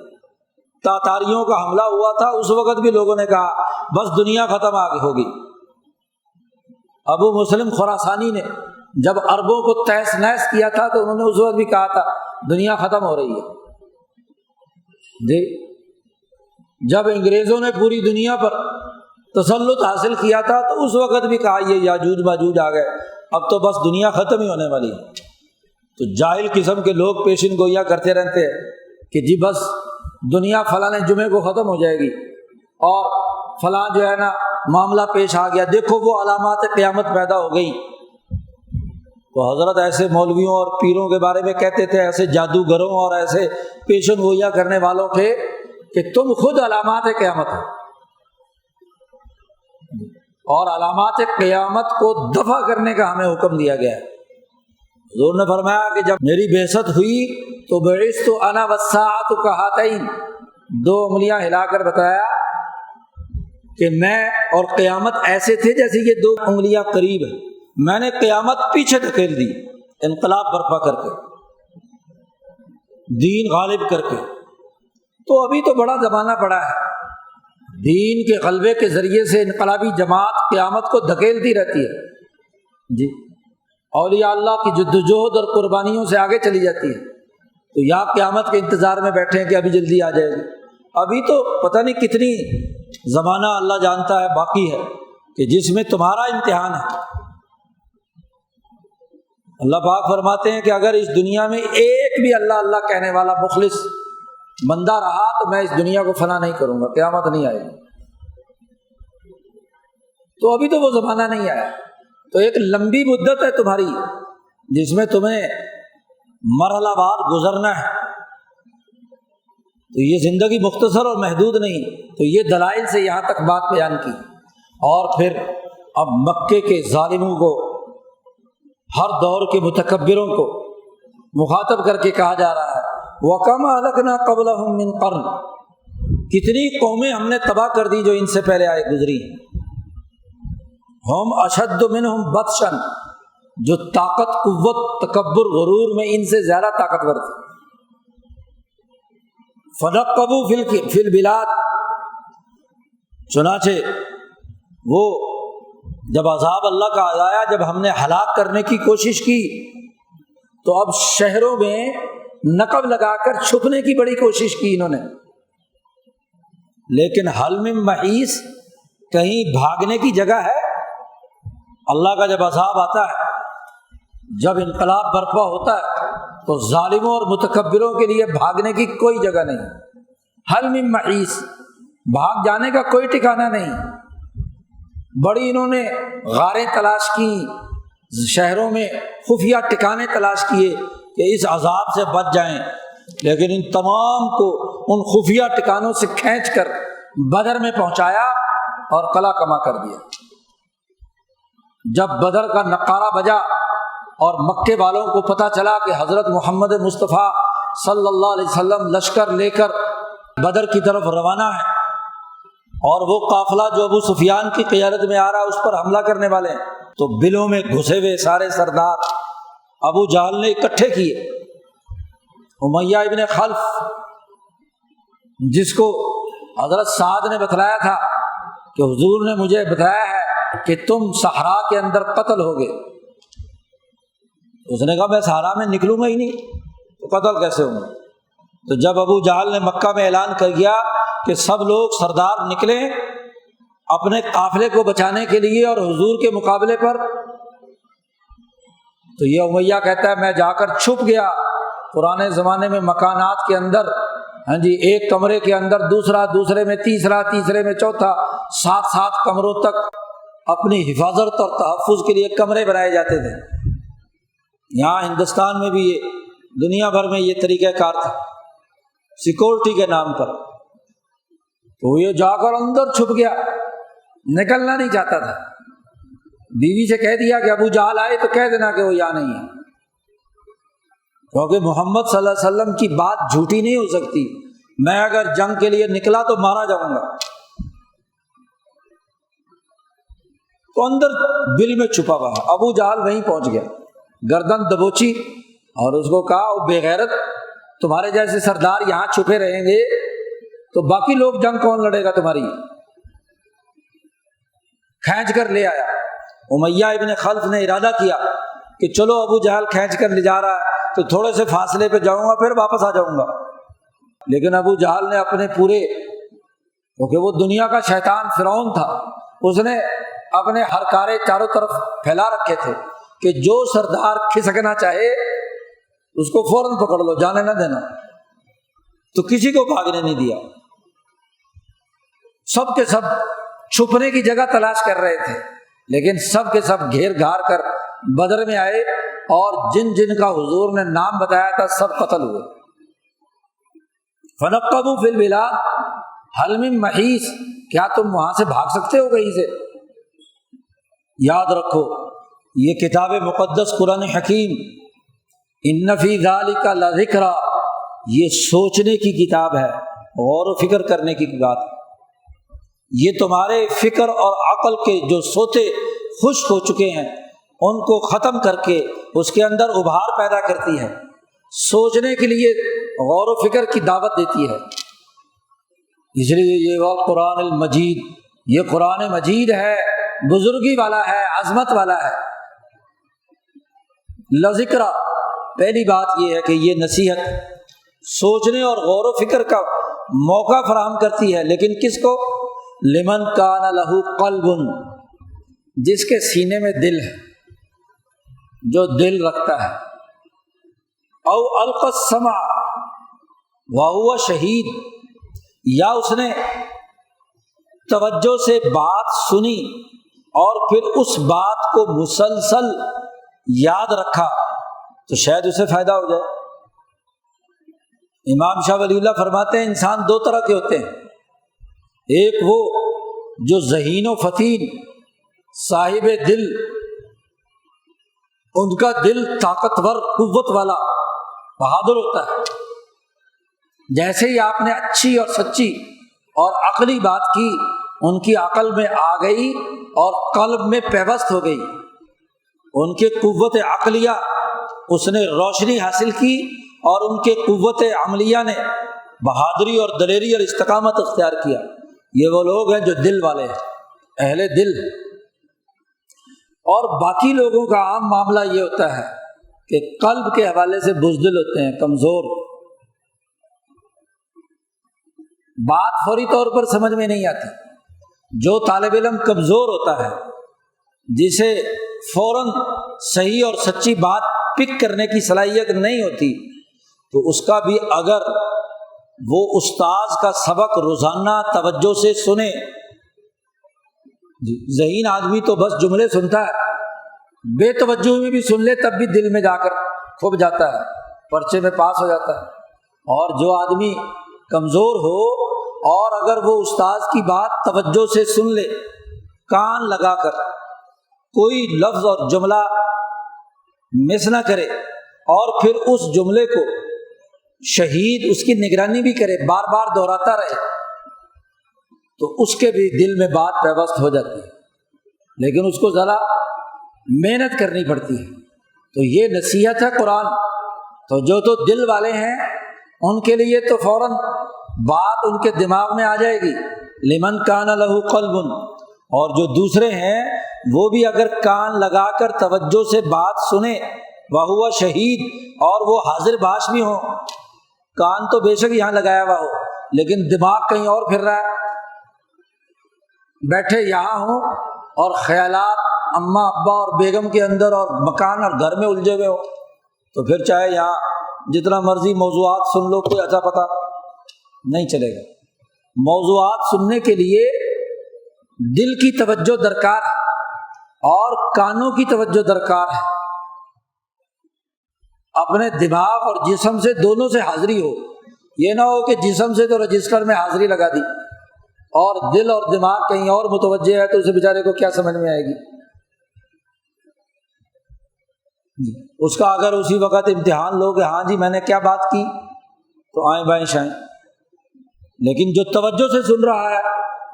تاتاریوں کا حملہ ہوا تھا اس وقت بھی لوگوں نے کہا بس دنیا ختم آگے ہوگی۔ ابو مسلم خراسانی نے جب عربوں کو تہس نہس کیا تھا تو انہوں نے اس وقت بھی کہا تھا دنیا ختم ہو رہی ہے۔ جب انگریزوں نے پوری دنیا پر تسلط حاصل کیا تھا تو اس وقت بھی کہا یہ یاجوج ماجوج آ گئے، اب تو بس دنیا ختم ہی ہونے والی ہے۔ تو جاہل قسم کے لوگ پیشن گوئیاں کرتے رہتے ہیں کہ جی بس دنیا فلاں جمعے کو ختم ہو جائے گی اور فلاں جو ہے نا معاملہ پیش آ گیا، دیکھو وہ علامات قیامت پیدا ہو گئی۔ تو حضرت ایسے مولویوں اور پیروں کے بارے میں کہتے تھے، ایسے جادوگروں اور ایسے پیشن گوئیاں کرنے والوں کے، کہ تم خود علامات قیامت ہو، اور علامات قیامت کو دفع کرنے کا ہمیں حکم دیا گیا ہے۔ حضور نے فرمایا کہ جب میری بعثت ہوئی تو بعثت انا والساعۃ کہاتین، 2 انگلیاں ہلا کر بتایا کہ میں اور قیامت ایسے تھے جیسے یہ 2 انگلیاں قریب ہیں، میں نے قیامت پیچھے دھکیل دی انقلاب برپا کر کے، دین غالب کر کے۔ تو ابھی تو بڑا زمانہ پڑا ہے، دین کے غلبے کے ذریعے سے انقلابی جماعت قیامت کو دھکیلتی رہتی ہے جی، اولیاء اللہ کی جدوجہد اور قربانیوں سے آگے چلی جاتی ہے۔ تو یا قیامت کے انتظار میں بیٹھے ہیں کہ ابھی جلدی آ جائے گی، ابھی تو پتہ نہیں کتنی زمانہ اللہ جانتا ہے باقی ہے کہ جس میں تمہارا امتحان ہے۔ اللہ پاک فرماتے ہیں کہ اگر اس دنیا میں ایک بھی اللہ اللہ کہنے والا مخلص بندہ رہا تو میں اس دنیا کو فنا نہیں کروں گا، قیامت نہیں آئے گی۔ تو ابھی تو وہ زمانہ نہیں آیا، تو ایک لمبی مدت ہے تمہاری جس میں تمہیں مرحلہ وار گزرنا ہے۔ تو یہ زندگی مختصر اور محدود نہیں، تو یہ دلائل سے یہاں تک بات بیان کی۔ اور پھر اب مکے کے ظالموں کو، ہر دور کے متکبروں کو مخاطب کر کے کہا جا رہا ہے وَكَمْ أَهْلَكْنَا قَبْلَهُمْ مِنْ قَرْنٍ، کتنی قومیں ہم نے تباہ کر دی جو ان سے پہلے آئے گزری۔ ہم اشد منہم بطشاً، جو طاقت، قوت، تکبر، غرور میں ان سے زیادہ طاقتور تھے۔ فَنَقَّبُوا فِي الْبِلَادِ، چنانچہ وہ جب عذاب اللہ کا آیا، جب ہم نے ہلاک کرنے کی کوشش کی تو اب شہروں میں نقب لگا کر چھپنے کی بڑی کوشش کی انہوں نے، لیکن حل من محیص، کہیں بھاگنے کی جگہ ہے؟ اللہ کا جب عذاب آتا ہے، جب انقلاب برپا ہوتا ہے تو ظالموں اور متکبروں کے لیے بھاگنے کی کوئی جگہ نہیں، حل من محیص، بھاگ جانے کا کوئی ٹھکانہ نہیں۔ بڑی انہوں نے غاریں تلاش کی، شہروں میں خفیہ ٹھکانے تلاش کیے کہ اس عذاب سے بچ جائیں، لیکن ان تمام کو ان خفیہ ٹھکانوں سے کھینچ کر بدر میں پہنچایا اور قلعہ کما کر دیا۔ جب بدر کا نقارہ بجا اور مکے والوں کو پتہ چلا کہ حضرت محمد مصطفیٰ صلی اللہ علیہ وسلم لشکر لے کر بدر کی طرف روانہ ہے اور وہ قافلہ جو ابو سفیان کی قیادت میں آ رہا ہے اس پر حملہ کرنے والے ہیں، تو بلوں میں گھسے ہوئے سارے سردار ابو جہل نے اکٹھے کیے۔ امیہ ابن خلف، جس کو حضرت سعد نے بتلایا تھا کہ حضور نے مجھے بتایا ہے کہ تم صحرا کے اندر قتل ہوگے، اس نے کہا میں صحرا میں نکلوں گا ہی نہیں تو قتل کیسے ہوں گا؟ تو جب ابو جہل نے مکہ میں اعلان کر دیا کہ سب لوگ سردار نکلیں اپنے قافلے کو بچانے کے لیے اور حضور کے مقابلے پر، تو یہ امیہ کہتا ہے میں جا کر چھپ گیا پرانے زمانے میں مکانات کے اندر، ہاں جی، ایک کمرے کے اندر دوسرا، دوسرے میں تیسرا، تیسرے میں چوتھا، 7 کمروں تک اپنی حفاظت اور تحفظ کے لیے کمرے بنائے جاتے تھے۔ یہاں ہندوستان میں بھی یہ دنیا بھر میں یہ طریقہ کار تھا سیکورٹی کے نام پر۔ تو یہ جا کر اندر چھپ گیا، نکلنا نہیں چاہتا تھا۔ بیوی سے کہہ دیا کہ ابو جہل آئے تو کہہ دینا کہ وہ یہاں نہیں ہے، کیونکہ محمد صلی اللہ علیہ وسلم کی بات جھوٹی نہیں ہو سکتی۔ میں اگر جنگ کے لیے نکلا تو مارا جاؤں گا۔ تو اندر بل میں چھپا ہوا ہے۔ ابو جہل وہیں پہنچ گیا، گردن دبوچی اور اس کو کہا او بے غیرت، تمہارے جیسے سردار یہاں چھپے رہیں گے تو باقی لوگ جنگ کون لڑے گا تمہاری؟ کھینچ کر لے آیا۔ امیہ ابن خلف نے ارادہ کیا کہ چلو ابو جہل کھینچ کر لے جا رہا ہے تو تھوڑے سے فاصلے پہ جاؤں گا پھر واپس آ جاؤں گا، لیکن ابو جہل نے اپنے پورے، کیونکہ وہ دنیا کا شیطان فرعون تھا، اس نے اپنے ہرکارے چاروں طرف پھیلا رکھے تھے کہ جو سردار کھسکنا چاہے اس کو فوراً پکڑ لو، جانے نہ دینا۔ تو کسی کو بھاگنے نہیں دیا، سب کے سب چھپنے کی جگہ تلاش کر رہے تھے، لیکن سب کے سب گھیر گھار کر بدر میں آئے اور جن جن کا حضور نے نام بتایا تھا سب قتل ہوئے۔ فنقبوا فی البلاد هل من محیص، کیا تم وہاں سے بھاگ سکتے ہو کہیں سے؟ یاد رکھو یہ کتاب مقدس قرآن حکیم ان فی ذلک لذکری، یہ سوچنے کی کتاب ہے، غور و فکر کرنے کی بات ہے۔ یہ تمہارے فکر اور عقل کے جو سوتے خشک ہو چکے ہیں ان کو ختم کر کے اس کے اندر ابھار پیدا کرتی ہے، سوچنے کے لیے غور و فکر کی دعوت دیتی ہے۔ اس لیے یہ قرآن المجید، یہ قرآن مجید ہے، بزرگی والا ہے، عظمت والا ہے۔ لذکر، پہلی بات یہ ہے کہ یہ نصیحت سوچنے اور غور و فکر کا موقع فراہم کرتی ہے، لیکن کس کو؟ لمن کان لہ قلب، جس کے سینے میں دل ہے، جو دل رکھتا ہے۔ او القى السمع وهو شہید، یا اس نے توجہ سے بات سنی اور پھر اس بات کو مسلسل یاد رکھا تو شاید اسے فائدہ ہو جائے۔ امام شاہ ولی اللہ فرماتے ہیں انسان دو طرح کے ہوتے ہیں، ایک وہ جو ذہین و فتین صاحب دل، ان کا دل طاقتور قوت والا بہادر ہوتا ہے، جیسے ہی آپ نے اچھی اور سچی اور عقلی بات کی ان کی عقل میں آ گئی اور قلب میں پیوست ہو گئی، ان کے قوت عقلیہ اس نے روشنی حاصل کی اور ان کے قوت عملیہ نے بہادری اور دلیری اور استقامت اختیار کیا۔ یہ وہ لوگ ہیں جو دل والے ہیں، اہل دل۔ اور باقی لوگوں کا عام معاملہ یہ ہوتا ہے کہ قلب کے حوالے سے بزدل ہوتے ہیں، کمزور، بات فوری طور پر سمجھ میں نہیں آتی۔ جو طالب علم کمزور ہوتا ہے، جسے فوراً صحیح اور سچی بات پک کرنے کی صلاحیت نہیں ہوتی، تو اس کا بھی اگر وہ استاذ کا سبق روزانہ توجہ سے سنے، ذہین آدمی تو بس جملے سنتا ہے، بے توجہ میں بھی سن لے تب بھی دل میں جا کر کھب جاتا ہے، پرچے میں پاس ہو جاتا ہے۔ اور جو آدمی کمزور ہو اور اگر وہ استاذ کی بات توجہ سے سن لے، کان لگا کر، کوئی لفظ اور جملہ مس نہ کرے، اور پھر اس جملے کو شہید اس کی نگرانی بھی کرے، بار بار دہراتا رہے، تو اس کے بھی دل میں بات پیوست ہو جاتی ہے، لیکن اس کو ذرا محنت کرنی پڑتی ہے۔ تو یہ نصیحت ہے قرآن۔ تو جو تو دل والے ہیں ان کے لیے تو فوراً بات ان کے دماغ میں آ جائے گی، لمن کان لہ قلب، اور جو دوسرے ہیں وہ بھی اگر کان لگا کر توجہ سے بات سنے، وہو شہید، اور وہ حاضر باش بھی ہوں، کان تو بے شک یہاں لگایا ہوا ہو لیکن دماغ کہیں اور پھر رہا ہے، بیٹھے یہاں ہوں اور خیالات اماں ابا اور بیگم کے اندر اور مکان اور گھر میں الجھے ہوئے ہو، تو پھر چاہے یہاں جتنا مرضی موضوعات سن لو کوئی اچھا پتہ نہیں چلے گا۔ موضوعات سننے کے لیے دل کی توجہ درکار ہے اور کانوں کی توجہ درکار ہے. اپنے دماغ اور جسم سے دونوں سے حاضری ہو. یہ نہ ہو کہ جسم سے تو رجسٹر میں حاضری لگا دی اور دل اور دماغ کہیں اور متوجہ ہے تو اسے بیچارے کو کیا سمجھ میں آئے گی. اس کا اگر اسی وقت امتحان لو کہ ہاں جی میں نے کیا بات کی تو آئیں بائیں شائیں. لیکن جو توجہ سے سن رہا ہے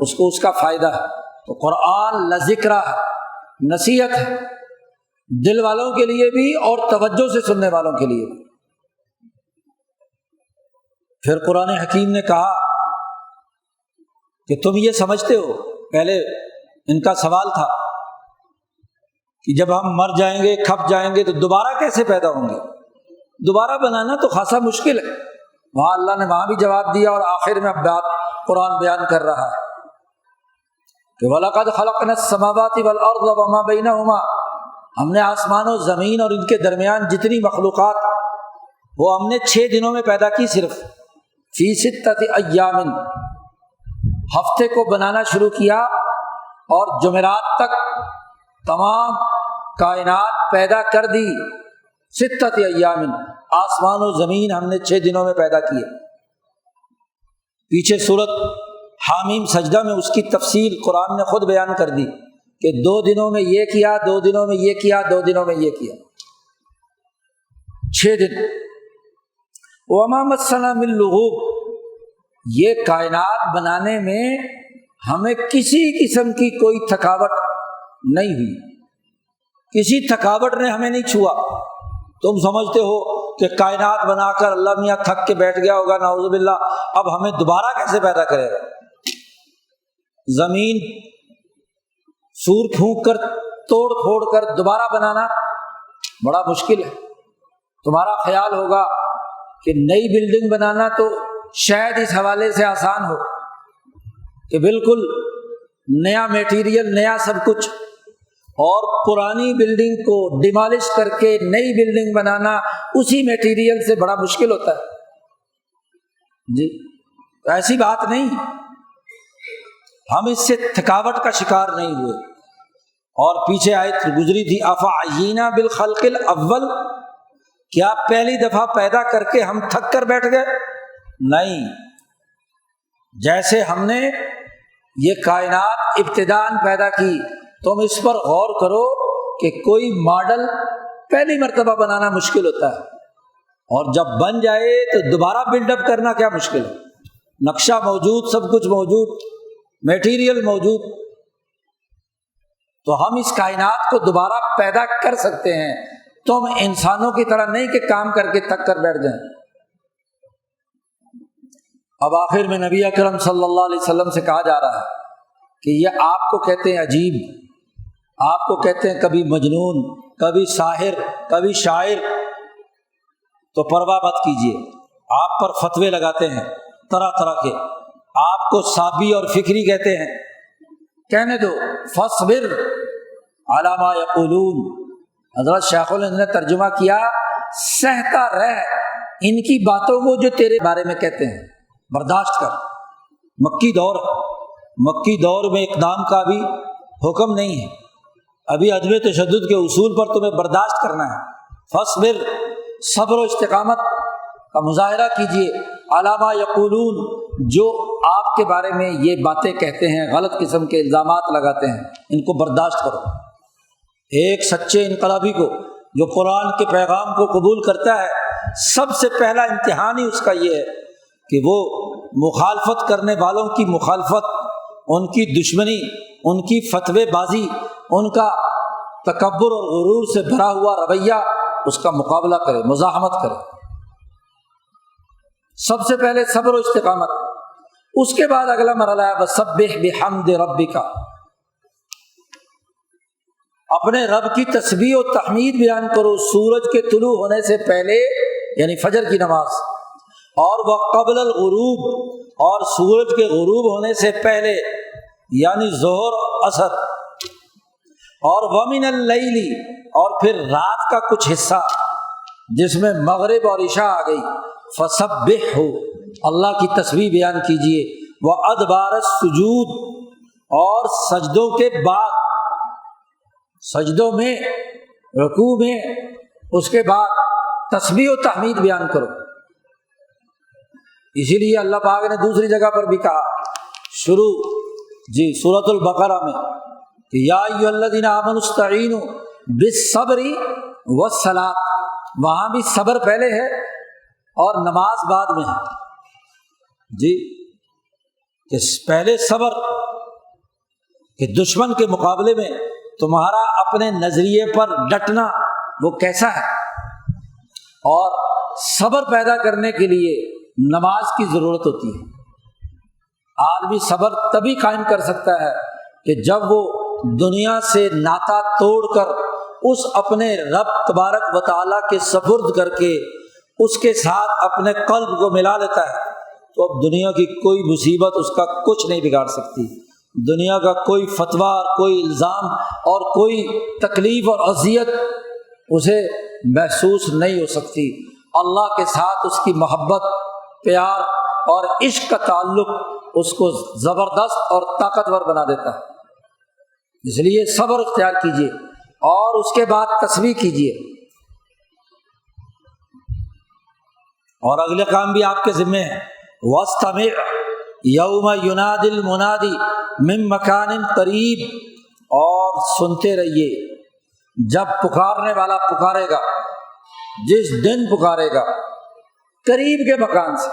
اس کو اس کا فائدہ ہے. تو قرآن لذکرہ ہے، نصیحت ہے دل والوں کے لیے بھی اور توجہ سے سننے والوں کے لیے بھی. پھر قرآن حکیم نے کہا کہ تم یہ سمجھتے ہو، پہلے ان کا سوال تھا کہ جب ہم مر جائیں گے کھپ جائیں گے تو دوبارہ کیسے پیدا ہوں گے؟ دوبارہ بنانا تو خاصا مشکل ہے. وہاں اللہ نے وہاں بھی جواب دیا اور آخر میں اب بات قرآن بیان کر رہا ہے کہ وَلَقَدْ خَلَقْنَا السَّمَاوَاتِ وَالْأَرْضَ وَمَا بَيْنَهُمَا، ہم نے آسمان و زمین اور ان کے درمیان جتنی مخلوقات وہ ہم نے 6 دنوں میں پیدا کی. صرف فی 6 ایام، ہفتے کو بنانا شروع کیا اور جمعرات تک تمام کائنات پیدا کر دی. 6 ایام، آسمان و زمین ہم نے 6 دنوں میں پیدا کیے. پیچھے سورت حامیم سجدہ میں اس کی تفصیل قرآن نے خود بیان کر دی کہ 2 دنوں میں یہ کیا، 2 دنوں میں یہ کیا، 2 دنوں میں یہ کیا. 6 دن. وَمَا مَسَّنَا مِن لُغُوبٍ، یہ کائنات بنانے میں ہمیں کسی قسم کی کوئی تھکاوٹ نہیں ہوئی، کسی تھکاوٹ نے ہمیں نہیں چھوا. تم سمجھتے ہو کہ کائنات بنا کر اللہ میاں تھک کے بیٹھ گیا ہوگا، نعوذ باللہ، اب ہمیں دوبارہ کیسے پیدا کرے گا؟ زمین سور پھونک کر توڑ پھوڑ کر دوبارہ بنانا بڑا مشکل ہے. تمہارا خیال ہوگا کہ نئی بلڈنگ بنانا تو شاید اس حوالے سے آسان ہو کہ بالکل نیا میٹیریل، نیا سب کچھ، اور پرانی بلڈنگ کو ڈیمالش کر کے نئی بلڈنگ بنانا اسی میٹیریل سے بڑا مشکل ہوتا ہے جی. ایسی بات نہیں، ہم اس سے تھکاوٹ کا شکار نہیں ہوئے. اور پیچھے آیت گزری تھی افعینا بالخلق الاول، کیا پہلی دفعہ پیدا کر کے ہم تھک کر بیٹھ گئے؟ نہیں، جیسے ہم نے یہ کائنات ابتداءً پیدا کی، تم اس پر غور کرو کہ کوئی ماڈل پہلی مرتبہ بنانا مشکل ہوتا ہے اور جب بن جائے تو دوبارہ بلڈ اپ کرنا کیا مشکل ہے. نقشہ موجود، سب کچھ موجود، میٹیریل موجود، تو ہم اس کائنات کو دوبارہ پیدا کر سکتے ہیں. تم انسانوں کی طرح نہیں کہ کام کر کے تھک کر بیٹھ جائیں. اب آخر میں نبی اکرم صلی اللہ علیہ وسلم سے کہا جا رہا ہے کہ یہ آپ کو کہتے ہیں عجیب، آپ کو کہتے ہیں کبھی مجنون، کبھی ساحر، کبھی شاعر، تو پرواہ مت کیجیے. آپ پر فتوے لگاتے ہیں طرح طرح کے، آپ کو صابی اور فکری کہتے ہیں. کہنے دو، فاصبر علی ما یقولون. حضرت شیخ الہند نے ترجمہ کیا، سہتا رہ ان کی باتوں کو جو تیرے بارے میں کہتے ہیں، برداشت کر. مکی دور میں اقدام کا بھی حکم نہیں ہے، ابھی عدم تشدد کے اصول پر تمہیں برداشت کرنا ہے. فاصبر، صبر و استقامت کا مظاہرہ کیجیے. علی ما یقولون، جو آپ کے بارے میں یہ باتیں کہتے ہیں، غلط قسم کے الزامات لگاتے ہیں، ان کو برداشت کرو. ایک سچے انقلابی کو جو قرآن کے پیغام کو قبول کرتا ہے، سب سے پہلا امتحان ہی اس کا یہ ہے کہ وہ مخالفت کرنے والوں کی مخالفت، ان کی دشمنی، ان کی فتوے بازی، ان کا تکبر اور غرور سے بھرا ہوا رویہ، اس کا مقابلہ کرے، مزاحمت کرے. سب سے پہلے صبر و استقامت. اس کے بعد اگلا مرحلہ ہے وسبح بحمد ربک، اپنے رب کی تسبیح و تحمید بیان کرو سورج کے طلوع ہونے سے پہلے، یعنی فجر کی نماز، اور وقبل الغروب، اور سورج کے غروب ہونے سے پہلے یعنی ظہر عصر، اور ومن اللیل، اور پھر رات کا کچھ حصہ جس میں مغرب اور عشاء آ گئی. فسبحہ، اللہ کی تسبیح بیان کیجیے. وادبار السجود، اور سجدوں کے بعد، سجدوں میں، رکوع میں، اس کے بعد تسبیح و تحمید بیان کرو۔ اسی لیے اللہ پاک نے دوسری جگہ پر بھی کہا شروع سورۃ البقرہ میں کہ یا ایھا الذین آمنوا استعینوا بالصبر والصلاۃ، وہاں بھی صبر پہلے ہے اور نماز بعد میں ہے کہ پہلے صبر کہ دشمن کے مقابلے میں تمہارا اپنے نظریے پر ڈٹنا وہ کیسا ہے، اور صبر پیدا کرنے کے لیے نماز کی ضرورت ہوتی ہے۔ آدمی صبر تبھی قائم کر سکتا ہے کہ جب وہ دنیا سے ناطا توڑ کر اس اپنے رب تبارک و تعالیٰ کے سپرد کر کے اس کے ساتھ اپنے قلب کو ملا لیتا ہے، تو اب دنیا کی کوئی مصیبت اس کا کچھ نہیں بگاڑ سکتی، دنیا کا کوئی فتویٰ، کوئی الزام اور کوئی تکلیف اور اذیت اسے محسوس نہیں ہو سکتی۔ اللہ کے ساتھ اس کی محبت، پیار اور عشق کا تعلق اس کو زبردست اور طاقتور بنا دیتا ہے۔ اس لیے صبر اختیار کیجیے اور اس کے بعد تسبیح کیجیے، اور اگلے کام بھی آپ کے ذمے ہیں۔ وَاسْتَمِعْ یوم ینادی المنادی من مکان قریب، اور سنتے رہیے جب پکارنے والا پکارے گا، جس دن پکارے گا قریب کے مکان سے،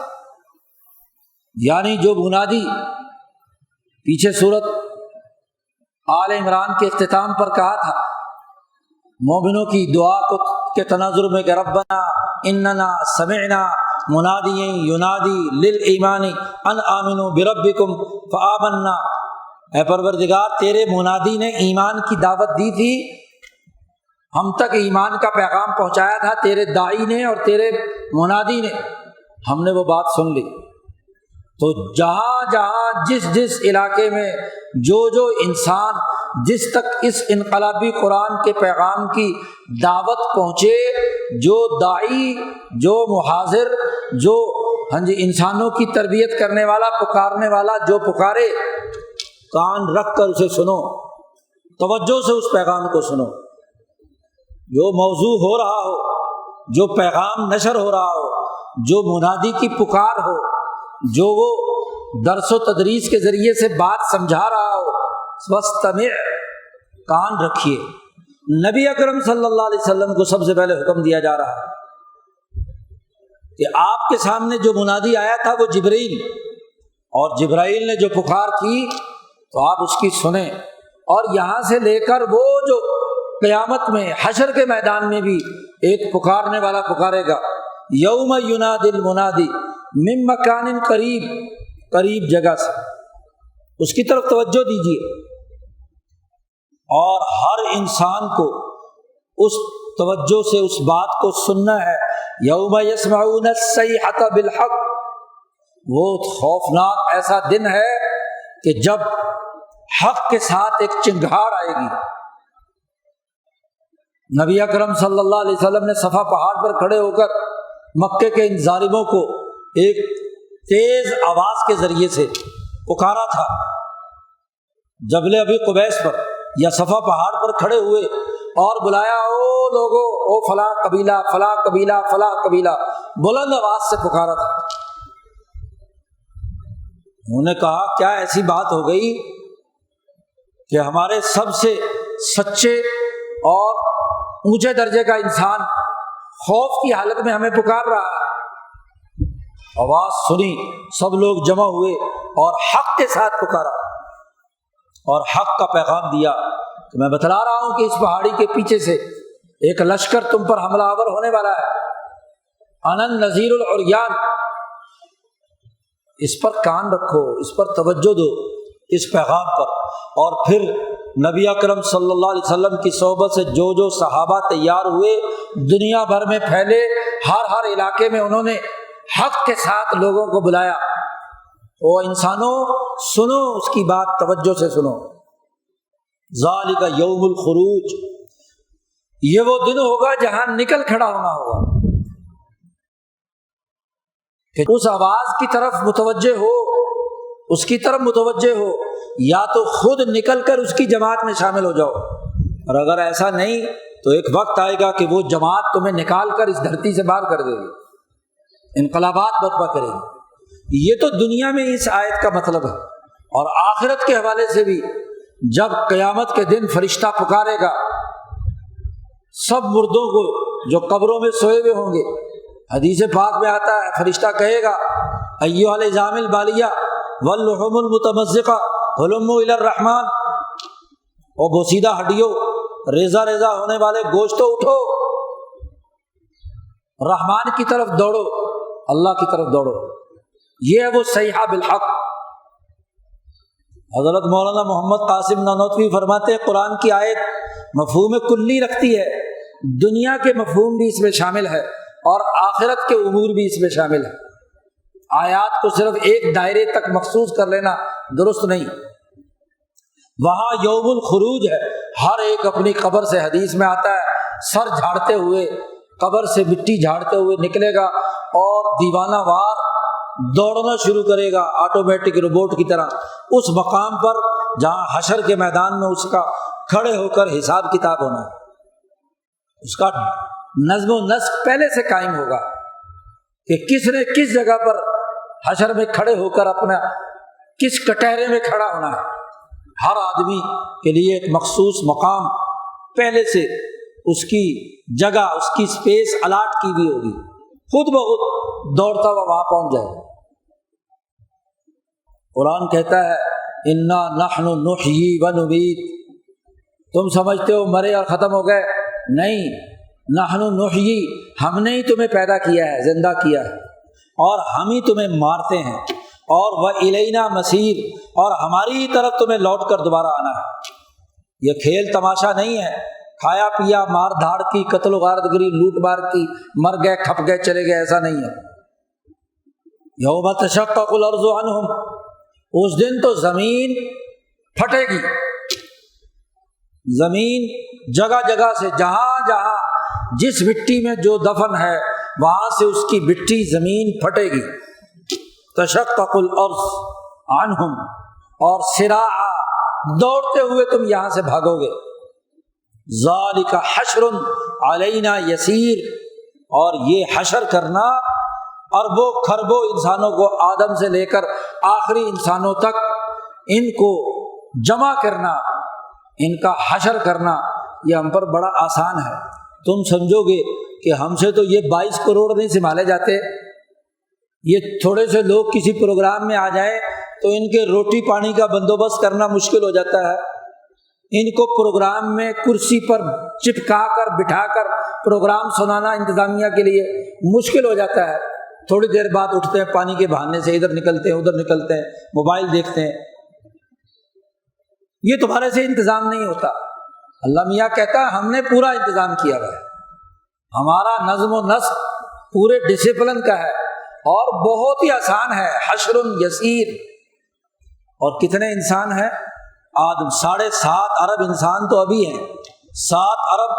یعنی جو منادی پیچھے سورۃ آل عمران کے اختتام پر کہا تھا مومنوں کی دعا کو کے تناظر میں کہ ربنا اننا سمعنا منادیا ینادی للایمان ان آمنوا بربکم فآمنا، اے پروردگار تیرے منادی نے ایمان کی دعوت دی تھی، ہم تک ایمان کا پیغام پہنچایا تھا تیرے داعی نے اور تیرے منادی نے، ہم نے وہ بات سن لی۔ تو جہاں جہاں جس علاقے میں جو انسان جس تک اس انقلابی قرآن کے پیغام کی دعوت پہنچے، جو داعی، جو محاذر، جو انسانوں کی تربیت کرنے والا، پکارنے والا جو پکارے، کان رکھ کر اسے سنو، توجہ سے اس پیغام کو سنو، جو موضوع ہو رہا ہو، جو پیغام نشر ہو رہا ہو، جو منادی کی پکار ہو، جو وہ درس و تدریس کے ذریعے سے بات سمجھا رہا ہو، وَاسْتَمِعْ، کان رکھیے۔ نبی اکرم صلی اللہ علیہ وسلم کو سب سے پہلے حکم دیا جا رہا ہے کہ آپ کے سامنے جو منادی آیا تھا وہ جبرائیل، اور جبرائیل نے جو پکار کی تو آپ اس کی سنیں، اور یہاں سے لے کر وہ جو قیامت میں حشر کے میدان میں بھی ایک پکارنے والا پکارے گا، یوم ینادی المنادی من مکان قریب، قریب جگہ سے، اس کی طرف توجہ دیجیے، اور ہر انسان کو اس توجہ سے اس بات کو سننا ہے۔ یوم یسمعون الصیحۃ بالحق، وہ خوفناک ایسا دن ہے کہ جب حق کے ساتھ ایک چنگھاڑ آئے گی۔ نبی اکرم صلی اللہ علیہ وسلم نے صفا پہاڑ پر کھڑے ہو کر مکے کے ان ظالموں کو ایک تیز آواز کے ذریعے سے پکارا تھا۔ جبل ابی قبیس پر یا صفا پہاڑ پر کھڑے ہوئے اور بلایا، او لوگو، او فلاں قبیلہ، فلاں قبیلہ، فلاں قبیلہ، بلند آواز سے پکارا تھا۔ انہوں نے کہا کیا ایسی بات ہو گئی کہ ہمارے سب سے سچے اور اونچے درجے کا انسان خوف کی حالت میں ہمیں پکار رہا ہے؟ آواز سنی، سب لوگ جمع ہوئے اور حق کے ساتھ پکارا اور حق کا پیغام دیا کہ میں بتلا رہا ہوں کہ اس پہاڑی کے پیچھے سے ایک لشکر تم پر حملہ آور ہونے والا ہے، انا النذیر العریان، اس پر کان رکھو، اس پر توجہ دو، اس پیغام پر۔ اور پھر نبی اکرم صلی اللہ علیہ وسلم کی صحبت سے جو صحابہ تیار ہوئے، دنیا بھر میں پھیلے، ہر علاقے میں انہوں نے حق کے ساتھ لوگوں کو بلایا، او انسانوں سنو اس کی بات، توجہ سے سنو۔ ذالک یوم الخروج، یہ وہ دن ہوگا جہاں نکل کھڑا ہونا ہوگا، کہ اس آواز کی طرف متوجہ ہو، اس کی طرف متوجہ ہو یا تو خود نکل کر اس کی جماعت میں شامل ہو جاؤ، اور اگر ایسا نہیں تو ایک وقت آئے گا کہ وہ جماعت تمہیں نکال کر اس دھرتی سے باہر کر دے گی، انقلابات برپا کرے گی۔ یہ تو دنیا میں اس آیت کا مطلب ہے، اور آخرت کے حوالے سے بھی جب قیامت کے دن فرشتہ پکارے گا سب مردوں کو جو قبروں میں سوئے ہوئے ہوں گے، حدیث پاک میں آتا ہے فرشتہ کہے گا ایھا العظام البالیہ واللحوم المتمزقہ ہلموا الی الرحمن، او بوسیدہ ہڈیوں، ریزہ ریزہ ہونے والے گوشتوں، اٹھو رحمان کی طرف دوڑو، اللہ کی طرف دوڑو۔ یہ ہے وہ صیحہ بالحق۔ حضرت مولانا محمد قاسم نانوتوی فرماتے ہیں قرآن کی آیت مفہوم کلی رکھتی ہے، دنیا کے مفہوم بھی اس میں شامل ہے اور آخرت کے امور بھی اس میں شامل ہے۔ آیات کو صرف ایک دائرے تک مخصوص کر لینا درست نہیں۔ وہاں یوم الخروج ہے، ہر ایک اپنی قبر سے، حدیث میں آتا ہے سر جھاڑتے ہوئے، قبر سے مٹی جھاڑتے ہوئے نکلے گا اور دیوانہ وار دوڑنا شروع کرے گا آٹومیٹک روبوٹ کی طرح اس مقام پر جہاں حشر کے میدان میں اس کا کھڑے ہو کر حساب کتاب ہونا ہے۔ اس کا نظم و نسق پہلے سے قائم ہوگا کہ کس نے کس جگہ پر حشر میں کھڑے ہو کر اپنا کس کٹہرے میں کھڑا ہونا ہے۔ ہر آدمی کے لیے ایک مخصوص مقام پہلے سے اس کی جگہ، اس کی سپیس الاٹ کی ہوئی ہوگی، خود بخود دوڑتا ہوا وہاں پہنچ جائے گا۔ قرآن کہتا ہے انا نحن نحیی و نمیت، تم سمجھتے ہو مرے اور ختم ہو گئے، نہیں، نحن نحیی، ہم نے ہی تمہیں پیدا کیا ہے، زندہ کیا ہے، اور ہم ہی تمہیں مارتے ہیں، اور وَإِلَيْنَا مَصِيرٌ، اور ہماری ہی طرف تمہیں لوٹ کر دوبارہ آنا ہے۔ یہ کھیل تماشا نہیں ہے، کھایا پیا، مار دھاڑ کی، قتل و غارت گری، لوٹ مار کی، مر گئے، کھپ گئے، چلے گئے، ایسا نہیں ہے۔ یوم تشقق الارض عنہم، اس دن تو زمین پھٹے گی، زمین جگہ جگہ سے، جہاں جہاں جس مٹی میں جو دفن ہے وہاں سے اس کی مٹی زمین پھٹے گی۔ تشقق الارض عنہم، اور سراعا، دوڑتے ہوئے تم یہاں سے بھاگو گے۔ ذالک حشر علینا یسیر، اور یہ حشر کرنا اربوں کھربوں انسانوں کو آدم سے لے کر آخری انسانوں تک ان کو جمع کرنا، ان کا حشر کرنا، یہ ہم پر بڑا آسان ہے۔ تم سمجھو گے کہ ہم سے تو یہ 22 کروڑ نہیں سنبھالے جاتے، یہ تھوڑے سے لوگ کسی پروگرام میں آ جائیں تو ان کے روٹی پانی کا بندوبست کرنا مشکل ہو جاتا ہے، ان کو پروگرام میں کرسی پر چپکا کر بٹھا کر پروگرام سنانا انتظامیہ کے لیے مشکل ہو جاتا ہے۔ تھوڑی دیر بعد اٹھتے ہیں پانی کے بہانے سے، ادھر نکلتے ہیں ادھر نکلتے ہیں، موبائل دیکھتے ہیں۔ یہ تمہارے سے انتظام نہیں ہوتا۔ اللہ میاں کہتا ہے ہم نے پورا انتظام کیا ہوا ہے، ہمارا نظم و نسق پورے ڈسپلن کا ہے اور بہت ہی آسان ہے۔ حشر یسیر، اور کتنے انسان ہیں؟ آدم 7.5 ارب انسان تو ابھی ہیں، 7 ارب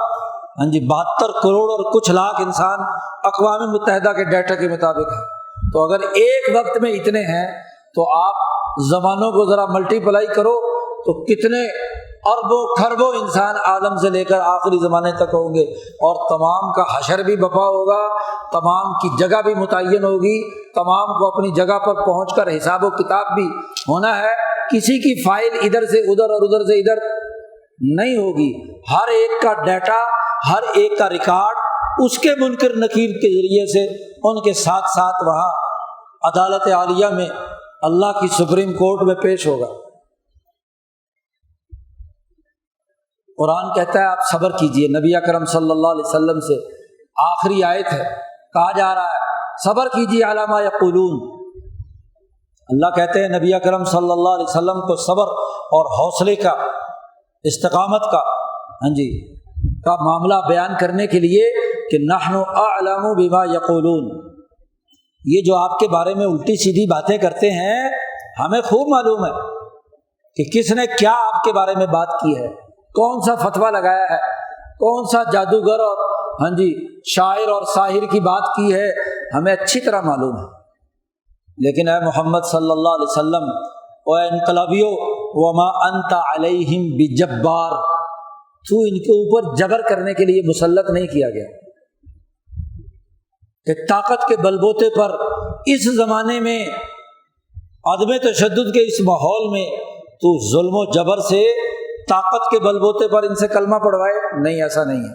72 کروڑ اور کچھ لاکھ انسان اقوام متحدہ کے ڈیٹا کے مطابق ہے۔ تو اگر ایک وقت میں اتنے ہیں تو آپ زمانوں کو ذرا ملٹی پلائی کرو تو کتنے اربوں کھربوں انسان آدم سے لے کر آخری زمانے تک ہوں گے، اور تمام کا حشر بھی بپا ہوگا، تمام کی جگہ بھی متعین ہوگی، تمام کو اپنی جگہ پر پہنچ کر حساب و کتاب بھی ہونا ہے۔ کسی کی فائل ادھر سے ادھر اور ادھر سے ادھر نہیں ہوگی، ہر ایک کا ڈیٹا، ہر ایک کا ریکارڈ اس کے منکر نکیر کے ذریعے سے ان کے ساتھ ساتھ وہاں عدالت عالیہ میں اللہ کی سپریم کورٹ میں پیش ہوگا۔ قرآن کہتا ہے آپ صبر کیجئے، نبی اکرم صلی اللہ علیہ وسلم سے آخری آیت ہے، کہا جا رہا ہے صبر کیجئے علی ما یقولون۔ اللہ کہتے ہیں نبی اکرم صلی اللہ علیہ وسلم کو صبر اور حوصلے کا، استقامت کا کا معاملہ بیان کرنے کے لیے کہ نحن اعلم بما یقولون، یہ جو آپ کے بارے میں الٹی سیدھی باتیں کرتے ہیں ہمیں خوب معلوم ہے کہ کس نے کیا آپ کے بارے میں بات کی ہے، کون سا فتویٰ لگایا ہے، کون سا جادوگر اور شاعر اور ساحر کی بات کی ہے، ہمیں اچھی طرح معلوم ہے۔ لیکن اے محمد صلی اللہ علیہ وسلم، اے انقلابیوں، وما انت علیہم بجبار، تو ان کے اوپر جبر کرنے کے لیے مسلط نہیں کیا گیا کہ طاقت کے بل بوتے پر اس زمانے میں عدم تشدد کے اس ماحول میں تو ظلم و جبر سے طاقت کے بل بوتے پر ان سے کلمہ پڑھوائے۔ نہیں، ایسا نہیں ہے۔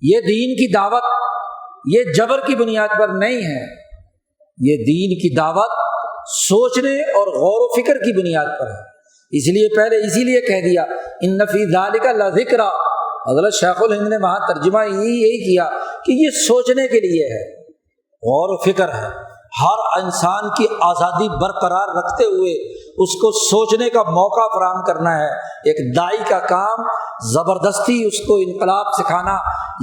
یہ دین کی دعوت یہ جبر کی بنیاد پر نہیں ہے، یہ دین کی دعوت سوچنے اور غور و فکر کی بنیاد پر ہے۔ اس لیے پہلے اسی لیے کہہ دیا ان فی ذلک لذکر۔ حضرت شیخ الہند نے وہاں ترجمہ یہی کیا کہ یہ سوچنے کے لیے ہے، غور و فکر ہے، ہر انسان کی آزادی برقرار رکھتے ہوئے اس کو سوچنے کا موقع فراہم کرنا ہے۔ ایک داعی کا کام زبردستی اس کو انقلاب سکھانا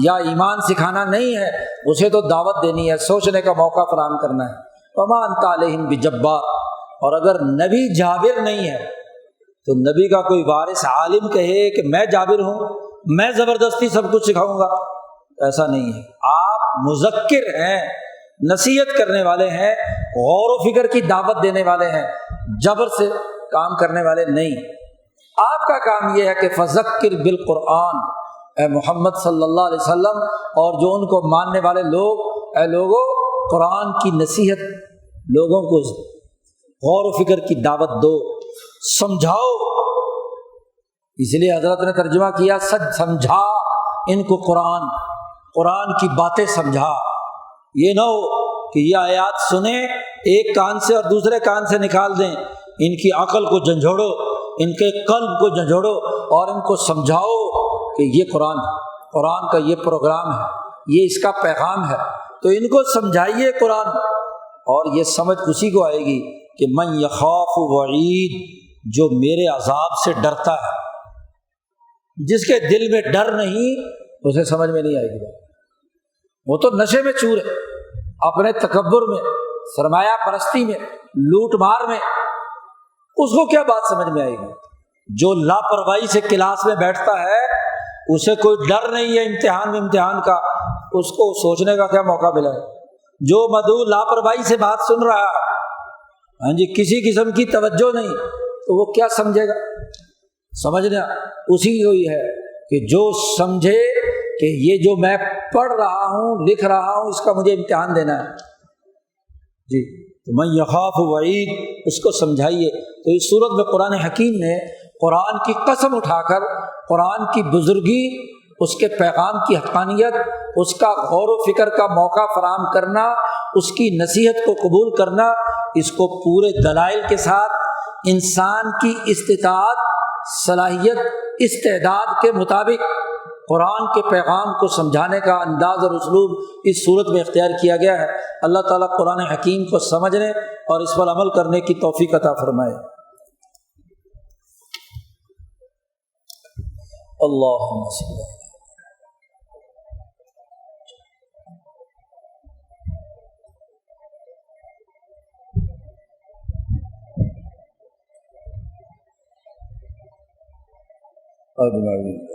یا ایمان سکھانا نہیں ہے، اسے تو دعوت دینی ہے، سوچنے کا موقع فراہم کرنا ہے۔ وما انت علیہم بجبار۔ اور اگر نبی جابر نہیں ہے تو نبی کا کوئی وارث عالم کہے کہ میں جابر ہوں، میں زبردستی سب کچھ سکھاؤں گا، ایسا نہیں ہے۔ آپ مذکر ہیں، نصیحت کرنے والے ہیں، غور و فکر کی دعوت دینے والے ہیں، جبر سے کام کرنے والے نہیں۔ آپ کا کام یہ ہے کہ فذکر بالقرآن، اے محمد صلی اللہ علیہ وسلم اور جو ان کو ماننے والے لوگ، اے لوگوں قرآن کی نصیحت، لوگوں کو غور و فکر کی دعوت دو، سمجھاؤ۔ اس لیے حضرت نے ترجمہ کیا سچ سمجھا ان کو قرآن کی باتیں سمجھا۔ یہ نہ ہو کہ یہ آیات سنیں ایک کان سے اور دوسرے کان سے نکال دیں، ان کی عقل کو جھنجھوڑو، ان کے قلب کو جھنجھوڑو اور ان کو سمجھاؤ کہ یہ قرآن کا یہ پروگرام ہے، یہ اس کا پیغام ہے، تو ان کو سمجھائیے قرآن، اور یہ سمجھ اسی کو آئے گی کہ من یخاف وعید، جو میرے عذاب سے ڈرتا ہے۔ جس کے دل میں ڈر نہیں اسے سمجھ میں نہیں آئے گی بات، وہ تو نشے میں چور ہے، اپنے تکبر میں، سرمایہ پرستی میں، لوٹ مار میں، اس کو کیا بات سمجھ میں آئے گی؟ جو لاپرواہی سے کلاس میں بیٹھتا ہے اسے کوئی ڈر نہیں ہے امتحان کا، اس کو سوچنے کا کیا موقع ملا ہے؟ جو مدعو لاپرواہی سے بات سن رہا ہے، ہاں جی، کسی قسم کی توجہ نہیں، تو وہ کیا سمجھے گا؟ سمجھنا اسی کو ہی ہے کہ جو سمجھے کہ یہ جو میں پڑھ رہا ہوں، لکھ رہا ہوں، اس کا مجھے امتحان دینا ہے جی، تو من یخاف وعید، اس کو سمجھائیے۔ تو اس صورت میں قرآن حکیم نے قرآن کی قسم اٹھا کر قرآن کی بزرگی، اس کے پیغام کی حقانیت، اس کا غور و فکر کا موقع فراہم کرنا، اس کی نصیحت کو قبول کرنا، اس کو پورے دلائل کے ساتھ انسان کی استطاعت، صلاحیت، استعداد کے مطابق قرآن کے پیغام کو سمجھانے کا انداز اور اسلوب اس صورت میں اختیار کیا گیا ہے۔ اللہ تعالیٰ قرآن حکیم کو سمجھنے اور اس پر عمل کرنے کی توفیق عطا فرمائے۔ اللہم صلی اللہ اجمعین۔